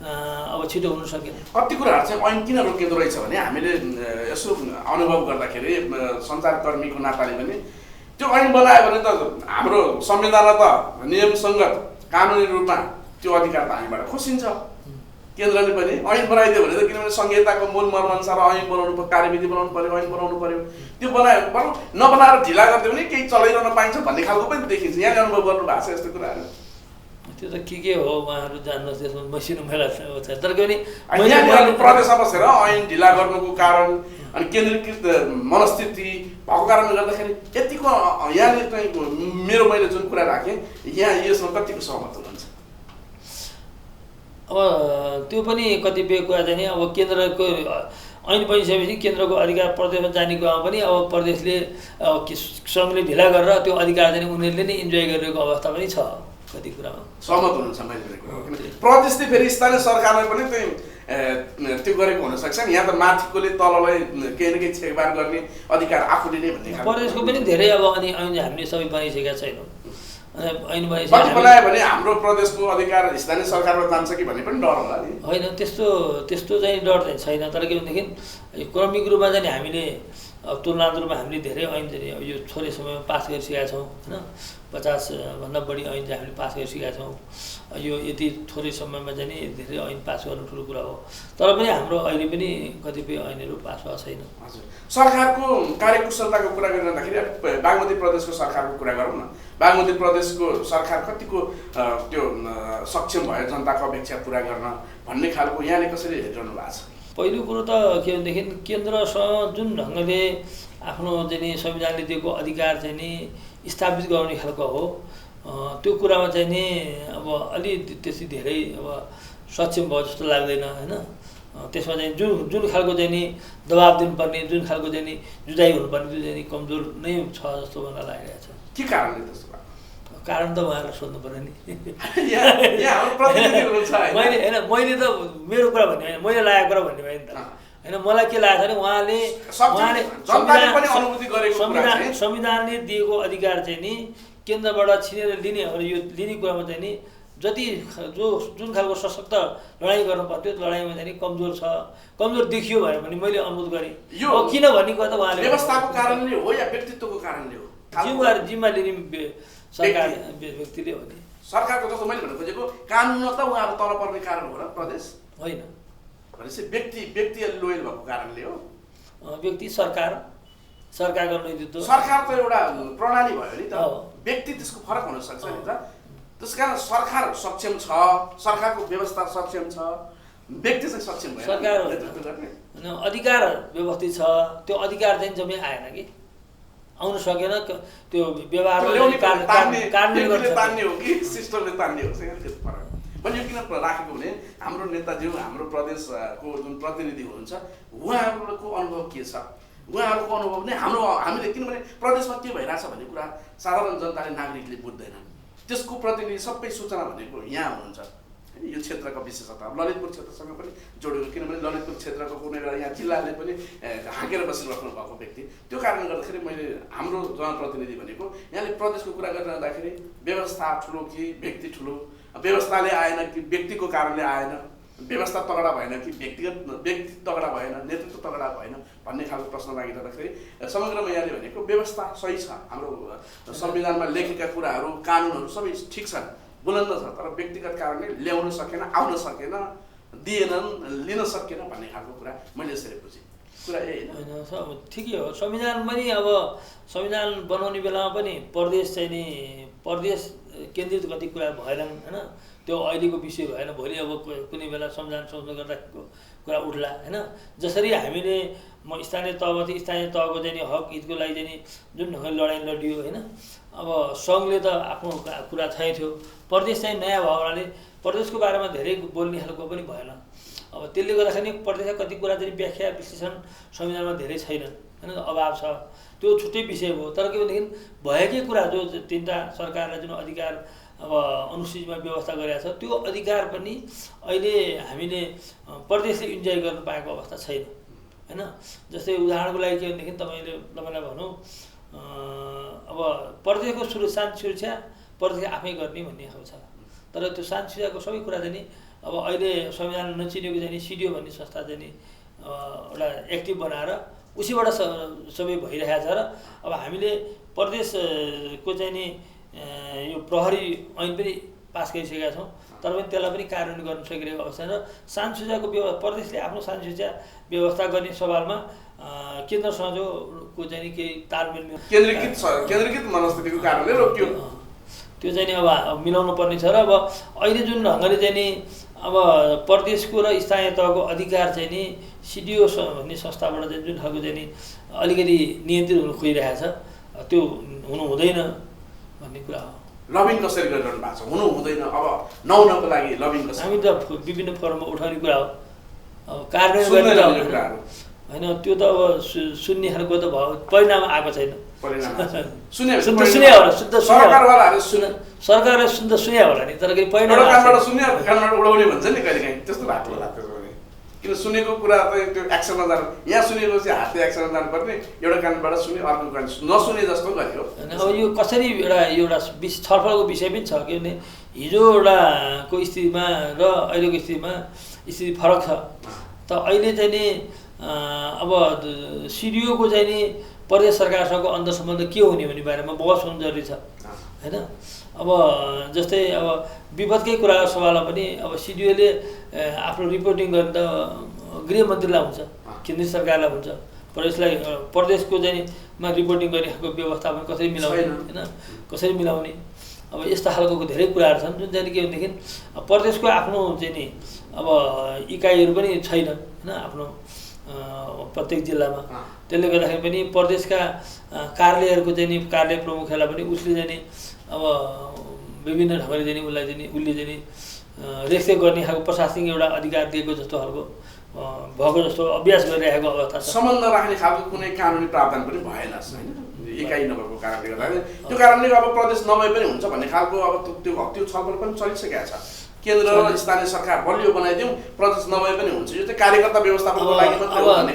अब छिटो हुन सकेन। कति कुराहरू चाहिँ ऐन किन रोकिँदो रहेछ भने हामीले यसो अनुभव गर्दाखेरि सञ्चारकर्मीको नाताले पनि त्यो ऐन बनायो भने त हाम्रो संविधानमा त नियमसङ्गत कानुनी रूपमा त्यो अधिकार त हामीबाट खोसिन्छ। केन्द्रले पनि ऐन बनाइदियो भने त किनभने संहिताको मूल मर्मअनुसार ऐन बनाउनु पर्यो, कार्यविधि बनाउनु पर्यो, ऐन बनाउनु पर्यो। त्यो बनायो नबनाएर ढिला गरिदियो भने केही चलाइरहन पाइन्छ भन्ने खालको पनि देखिन्छ। यहाँ अनुभव गर्नु भएको छ यस्तो कुराहरू? त्यो त के हो उहाँहरू जान्नुहोस्, त्यसमा मसिनो मेला छ। तर पनि प्रदेशमा बसेर ऐन ढिला गर्नुको कारण अनि केन्द्रीकृत मनस्थिति भएको कारणले गर्दाखेरि यतिको यहाँले चाहिँ मैले जुन कुरा राखेँ यहाँ यसमा कतिको सहमत हुनुहुन्छ? अब त्यो पनि कतिपय कुरा चाहिँ नि अब केन्द्रको ऐन बनिसकेपछि केन्द्रको अधिकार प्रदेशमा जाने कुरामा पनि अब प्रदेशले सङ्घले ढिला गरेर त्यो अधिकार चाहिँ उनीहरूले नै इन्जोय गरिरहेको अवस्था पनि छ। कति कुरामा सहमत हुनुहुन्छ मैले? प्रदेशले फेरि स्थानीय सरकारलाई पनि त्यो गरेको हुनसक्छ नि। यहाँ त माथिकोले तललाई केही न केही छेकबार गर्ने अधिकार आफूले नै भन्ने प्रदेशको पनि धेरै अब अनि ऐन हामीले सबै बनाइसकेका छैनौँ। ऐन बनायो भने हाम्रो प्रदेशको अधिकार स्थानीय सरकारमा जान्छ कि भन्ने पनि डर होला नि? होइन, त्यस्तो चाहिँ डर चाहिँ छैन। तर के भनेदेखि क्रमिक रूपमा चाहिँ हामीले तुलनात्मक रूपमा हामीले धेरै ऐन चाहिँ यो थोरै समयमा पास गरिसकेका छौँ होइन। 50 भन्दा बढी ऐन चाहिँ हामीले पास गरिसकेका छौँ। यो यति थोरै समयमा चाहिँ नि धेरै ऐन पास गर्नु ठुलो कुरा हो। तर पनि हाम्रो अहिले पनि कतिपय ऐनहरू पास भएको छैन। हजुर, सरकारको कार्यकुशलताको कुरा गरिरहँदाखेरि बागमती प्रदेशको सरकारको कुरा गरौँ न। बागमती प्रदेशको सरकार कतिको त्यो सक्षम भयो जनताको अपेक्षा पुरा गर्न भन्ने खालको यहाँले कसरी हेरिरहनु भएको छ? पहिलो कुरो त के भनेदेखि केन्द्रसँग जुन ढङ्गले आफ्नो चाहिँ नि संविधानले दिएको अधिकार चाहिँ नि स्थापित गराउने खालको हो त्यो कुरामा चाहिँ नि अब अलि त्यति धेरै अब सक्षम भयो जस्तो लाग्दैन होइन। त्यसमा चाहिँ जुन खालको चाहिँ नि दबाब दिनुपर्ने, जुन खालको चाहिँ नि जुझाइ हुनुपर्ने त्यो चाहिँ नि कमजोर नै छ जस्तो मलाई लागिरहेको छ। के कारणले त्यस्तो? कारण त उहाँहरूलाई सोध्नु पर्यो नि। मैले होइन, मैले त मेरो कुरा भन्ने होइन, मैले लागेको कुरा भन्ने भयो नि त होइन। मलाई के लागेको छ भने उहाँले संविधानले दिएको अधिकार चाहिँ नि केन्द्रबाट छिनेर लिने यो लिने कुरामा चाहिँ नि जति जुन खालको सशक्त लडाइँ गर्नु पर्थ्यो त्यो लडाइँमा चाहिँ नि कमजोर देखियो भने मैले अनुरोध गरेँ। यो किन भन्ने कुरा त उहाँले व्यवस्थाको कारणले हो या व्यक्तित्वको कारणले हो? जिम्मा लिने सरकार व्यक्तिले हो नि। सरकारको जस्तो मैले भन्न खोजेको कानुन त उहाँहरू तल पर्ने कारण हो र प्रदेश होइन। भनेपछि व्यक्ति लोयल भएको कारणले हो? व्यक्ति सरकारको नेतृत्व, सरकार त एउटा प्रणाली भयो नि त, व्यक्ति त्यसको फरक हुन सक्छ नि त। त्यसकारण सरकार सक्षम छ, सरकारको व्यवस्था सक्षम छ, व्यक्ति चाहिँ सक्षम भयो सरकार नेतृत्व गर्ने अधिकार व्यवस्थित छ। त्यो अधिकार चाहिँ जम्मै आएन कि आउन सकेन। त्यो व्यवहार तान्ने हो कि सिस्टमले तान्ने हो त्यस्तो फरक। मैले यो किन राखेको भने हाम्रो नेताज्यू हाम्रो प्रदेशको जुन प्रतिनिधि हुनुहुन्छ उहाँहरूको अनुभव के छ? उहाँहरूको अनुभव नै हामीले किनभने प्रदेशमा के भइरहेछ भन्ने कुरा साधारण जनताले नागरिकले बुझ्दैनन्। त्यसको प्रतिनिधि सबै सूचना भनेको यहाँ हुनुहुन्छ। यो क्षेत्रको विशेषता ललितपुर क्षेत्रसँग पनि जोडेको, किनभने ललितपुर क्षेत्रको कुनै बेला यहाँ जिल्लाले पनि हाँकेर बसिराख्नु भएको व्यक्ति। त्यो कारणले गर्दाखेरि मैले हाम्रो जनप्रतिनिधि भनेको यहाँले प्रदेशको कुरा गरिरहँदाखेरि व्यवस्था ठुलो कि व्यक्ति ठुलो, व्यवस्थाले आएन कि व्यक्तिको कारणले आएन, व्यवस्था तगडा भएन कि व्यक्ति तगडा भएन, नेतृत्व तगडा भएन भन्ने खालको प्रश्न लागिरहँदाखेरि समग्रमा यहाँले भनेको व्यवस्था सही छ, हाम्रो संविधानमा लेखेका कुराहरू कानुनहरू सबै ठिक छन्, बुलन्द छ, तर व्यक्तिगत कारणले ल्याउन सकेन, आउन सकेन, दिएनन्, लिन सकेन भन्ने खालको कुरा मैले यसरी बुझेँ। कुरा यही होइन, ठिकै हो। संविधान पनि अब संविधान बनाउने बेलामा पनि प्रदेश चाहिँ नि प्रदेश केन्द्रित कति कुरा भएनन् होइन। त्यो अहिलेको विषय भएन, भोलि अब कुनै बेला संविधान सोच्नु गर्दाको कुरा उठ्ला होइन। जसरी हामीले स्थानीय तहमा चाहिँ स्थानीय तहको चाहिँ हक हितको लागि चाहिँ जुन ढङ्गले लडाइँ लडियो होइन। अब सङ्घले त आफ्नो कुरा थाहै थियो, प्रदेश चाहिँ नयाँ भयो हुनाले प्रदेशको बारेमा धेरै बोल्ने खालको पनि भएन। अब त्यसले गर्दाखेरि प्रदेशका कति कुरा चाहिँ व्याख्या विश्लेषण संविधानमा धेरै छैनन् होइन, अभाव छ, त्यो छुट्टै विषय हो। तर के भनेदेखि भएकै कुरा जो तिनवटा सरकारले जुन अधिकार अब अनुसूचीमा व्यवस्था गरेका छ त्यो अधिकार पनि अहिले हामीले प्रदेशले इन्जोय गर्न पाएको अवस्था छैन होइन। जस्तै उदाहरणको लागि के भनेदेखि तपाईँलाई भनौँ अब प्रदेशको शान्ति सुरक्षा प्रदेशले आफै गर्ने भन्ने खालको छ। तर त्यो शान्ति सुरक्षाको सबै कुरा चाहिँ नि अब अहिले संविधान नचिनेको चाहिँ नि सिडिओ भन्ने संस्था चाहिँ नि एउटा एक्टिभ बनाएर उसीबाट सबै भइरहेको छ। र अब हामीले प्रदेशको चाहिँ नि यो प्रहरी ऐन पनि पास गरिसकेका छौँ, तर पनि त्यसलाई पनि कार्यान्वयन गर्न सकिरहेको अवस्था छैन। शान्ति सुरक्षाको प्रदेशले आफ्नो शान्ति सुरक्षा व्यवस्था गर्ने सवालमा केन्द्रसँगको चाहिँ नि केही तालमेल केन्द्रीकृत मनस्थितिको कारणले रोकियो। त्यो चाहिँ नि अब मिलाउनु पर्ने छ। र अब अहिले जुन ढङ्गले चाहिँ नि अब प्रदेशको र स्थानीय तहको अधिकार चाहिँ नि सिडिओ भन्ने संस्थाबाट चाहिँ जुन खालको चाहिँ नि अलिकति नियन्त्रित हुन खोजिरहेको छ, त्यो हुनु हुँदैन भन्ने कुरा हो। लबिङ कसरी गरिरहनु भएको छ? हुनु हुँदैन, अब नहुनको लागि लबिङ कसरी? हामी त विभिन्न फोरममा उठाउने कुरा हो, अब कार्यान्वयन गर्ने कुराहरू होइन। त्यो त अब सुन्ने खालको त भयो, परिणाम आएको छैन। सरकारले सुन्या होला नि, तर परिणाम उडाउने भन्छ नि कहिले काहीँ, त्यस्तो भएको होला। किन सुनेको कुरा त त्यो एक्सनमा जानु, यहाँ सुनेको चाहिँ हातले एक्सनमा जानुपर्ने, एउटा कानबाट सुने अर्को कान नसुने जस्तो गर्यो। अब यो कसरी एउटा छलफलको विषय पनि छ, किनभने हिजो एउटाको स्थितिमा र अहिलेको स्थितिमा स्थिति फरक छ। त अहिले चाहिँ नि अब सिडिओको चाहिँ नि प्रदेश सरकारसँगको अन्तर्सम्बन्ध के हुने भन्ने बारेमा बहस हुनु जरुरी छ होइन। अब जस्तै अब विपदकै कुराको सवालमा पनि अब सिडिओले आफ्नो रिपोर्टिङ गर्ने त गृहमन्त्रीलाई हुन्छ, केन्द्रीय सरकारलाई हुन्छ, प्रदेशको चाहिँ मा रिपोर्टिङ गर्ने खालको व्यवस्थापन कसरी मिलाउने होइन, कसरी मिलाउने। अब यस्ता खालको धेरै कुराहरू छन् जुन चाहिँ के भनेदेखि प्रदेशको आफ्नो चाहिँ नि अब इकाइहरू पनि छैन होइन आफ्नो प्रत्येक जिल्लामा। त्यसले गर्दाखेरि पनि प्रदेशका कार्यालयहरूको चाहिँ नि कार्यालय प्रमुखहरूलाई पनि उसले चाहिँ नि अब विभिन्न ढङ्गले चाहिँ नि उसले चाहिँ नि रेखदेख गर्ने खालको प्रशासनिक एउटा अधिकार दिएको जस्तो खालको भएको जस्तो अभ्यास गरिरहेको अवस्था छ। सम्बन्ध राख्ने खालको कुनै कानुनी प्रावधान पनि भएन होइन, इकाइ नभएको कारणले गर्दाखेरि। त्यो कारणले अब प्रदेश नभए पनि हुन्छ भन्ने खालको अब त्यो छलफल पनि चलिसकेको छ। केन्द्र र स्थानीय सरकार बलियो बनाइदिउँ, प्रदेश नभए पनि हुन्छ, यो चाहिँ कार्यकर्ता व्यवस्थापनको लागि मात्रै हो भन्ने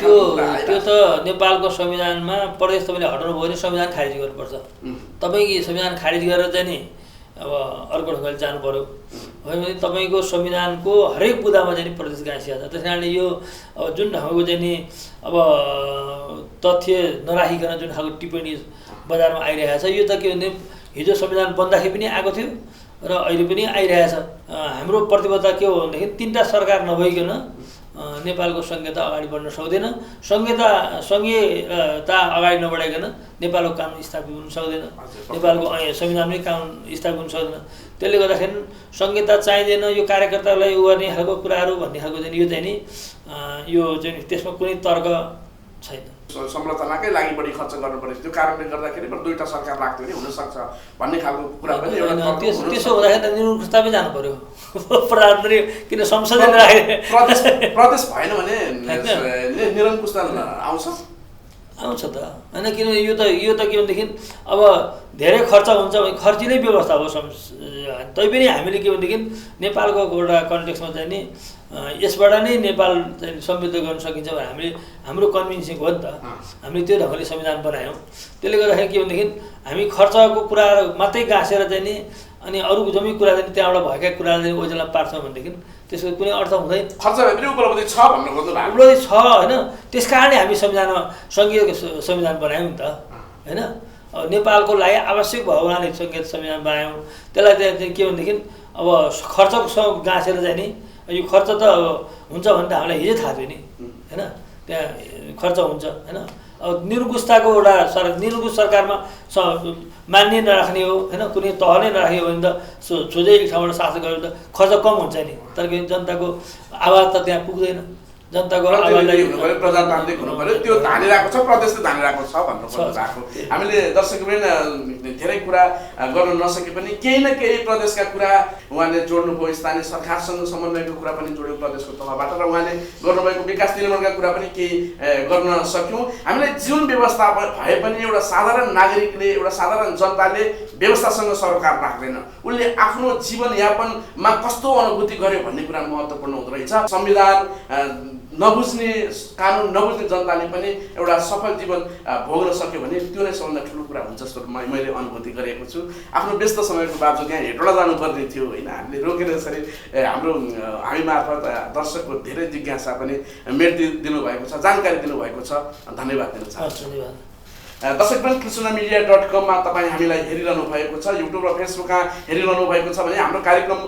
त्यो त नेपालको संविधानमा प्रदेश तपाईँले हटाउनु भयो भने संविधान खारिज गर्नुपर्छ। तपाईँको संविधान खारिज गरेर चाहिँ नि अब अर्को ढङ्गले जानु पऱ्यो होइन भने तपाईँको संविधानको हरेक बुदामा चाहिँ नि प्रदेश गाँसिएको छ। त्यस कारणले यो अब जुन ढङ्गको चाहिँ नि अब तथ्य नराखिकन जुन खालको टिप्पणी बजारमा आइरहेको छ, यो त के भने हिजो संविधान बन्दाखेरि पनि आएको थियो र अहिले पनि आइरहेछ। हाम्रो प्रतिबद्धता के हो भनेदेखि तीनटा सरकार नभइकन नेपालको संहिता अगाडि बढ्न सक्दैन, संघीयता अगाडि नबढाइकन नेपालको कानुन स्थापित हुन सक्दैन, नेपालको संविधानमै कानुन स्थापित हुन सक्दैन। त्यसले गर्दाखेरि संहिता चाहिँदैन, यो कार्यकर्तालाई उ गर्ने खालको कुराहरू भन्ने खालको चाहिँ यो चाहिँ नि यो चाहिँ त्यसमा कुनै तर्क छैन। संरचनाकै लागि बढी खर्च गर्नुपर्ने त्यो कारणले गर्दाखेरि दुईटा सरकार लाग्थ्यो भने हुनसक्छ भन्ने खालको कुरा पनि एउटा। त्यसो हुँदाखेरि त निरङ्कुशतामै जानु पर्यो प्रधानमन्त्री, किन संसदले प्रदेश भएन भने निरङ्कुशता आउँछ त होइन। किनभने यो त के भनेदेखि अब धेरै खर्च हुन्छ भने खर्चिलै व्यवस्था हो। तैपनि हामीले के भनेदेखि नेपालको एउटा कन्टेक्समा चाहिँ नि यसबाट नै नेपाल चाहिँ समृद्ध गर्न सकिन्छ भने हाम्रो कन्भिन्सिङ हो नि त। हामीले त्यो ढङ्गले संविधान बनायौँ। त्यसले गर्दाखेरि के भनेदेखि हामी खर्चको कुराहरू मात्रै गाँसेर चाहिँ नि अनि अरू जम्मै कुरा चाहिँ त्यहाँबाट भएका कुरालाई ओजेलमा पार्छौँ भनेदेखि त्यसको कुनै अर्थ हुँदैन। खर्च भए पनि उपलब्धि छ भन्नु खोज्नु भएको। उपलब्धि छ होइन, त्यस कारणले हामी संविधानमा सङ्घीय संविधान बनायौँ नि त होइन। अब नेपालको लागि आवश्यक भयो हुनाले सङ्घीय संविधान बनायौँ। त्यसलाई चाहिँ के भनेदेखि अब खर्चसँग गाँसेर चाहिँ नि यो खर्च त हुन्छ भने त हामीलाई हिजै थाहा थियो नि होइन, त्यहाँ खर्च हुन्छ होइन। अब निरङ्कुशताको एउटा निरङ्कुश सरकारमा मान्य नराख्ने हो होइन, कुनै तह नै नराख्ने हो भने त सोझै एक ठाउँबाट शासन गऱ्यो त खर्च कम हुन्छ नि, तर जनताको आवाज त त्यहाँ पुग्दैन। जनताको आवाजलाई प्रजातान्त्रिक हुनु पर्यो, त्यो धानिरहेको छ, प्रदेशले धानिरहेको छ भन्नु खोज्नु भएको। हामीले दर्शकवृन्द धेरै कुरा गर्न नसके पनि केही न केही प्रदेशका कुरा उहाँले जोड्नुभयो, स्थानीय सरकारसँग समन्वयको कुरा पनि जोड्यो प्रदेशको तहबाट, र उहाँले गर्नुभएको विकास निर्माणका कुरा पनि केही गर्न सक्यौँ। हामीले जीवन व्यवस्था भए पनि एउटा साधारण नागरिकले, एउटा साधारण जनताले व्यवस्थासँग सरोकार राख्दैन, उसले आफ्नो जीवनयापनमा कस्तो अनुभूति गर्यो भन्ने कुरा महत्त्वपूर्ण हुँदो रहेछ। संविधान नबुझ्ने कानुन नबुझ्ने जनताले पनि एउटा सफल जीवन भोग्न सक्यो भने त्यो नै सबभन्दा ठुलो कुरा हुन्छ जस्तो मैले अनुभूति गरेको छु। आफ्नो व्यस्त समयको बावजुद यहाँ हेटौँडा जानुपर्ने थियो होइन, हामीले रोकेर यसरी हाम्रो हामी मार्फत दर्शकको धेरै जिज्ञासा पनि मेटिदिनु भएको छ, जानकारी दिनुभएको छ, धन्यवाद दिन चाहन्छु। धन्यवाद। दर्शकवृन्द कृष्णमीडिया.com तपाईँ हामीलाई हेरिरहनु भएको छ, युट्युब र फेसबुकमा हेरिरहनु भएको छ भने हाम्रो कार्यक्रम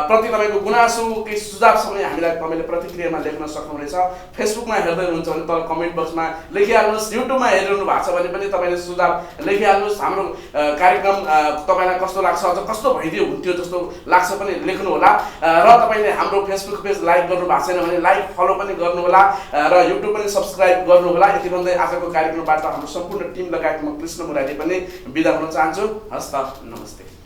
प्रति तपाईँको गुनासो केही सुझाव छ भने हामीलाई तपाईँले प्रतिक्रियामा लेख्न सक्नुहुनेछ। फेसबुकमा हेर्दै हुनुहुन्छ भने तल कमेन्ट बक्समा लेखिहाल्नुहोस्, युट्युबमा हेरिरहनु भएको छ भने पनि तपाईँले सुझाव लेखिहाल्नुहोस्। हाम्रो कार्यक्रम तपाईँलाई कस्तो लाग्छ, अझ कस्तो भइदियो हुन्थ्यो जस्तो लाग्छ पनि लेख्नुहोला। र तपाईँले हाम्रो फेसबुक पेज लाइक गर्नु भएको छैन भने लाइक फलो पनि गर्नुहोला र युट्युब पनि सब्सक्राइब गर्नुहोला। यति भन्दै आजको कार्यक्रमबाट हाम्रो सम्पूर्ण टिम लगायत म कृष्ण मुरारी पनि बिदा हुन चाहन्छु। हस्त नमस्ते।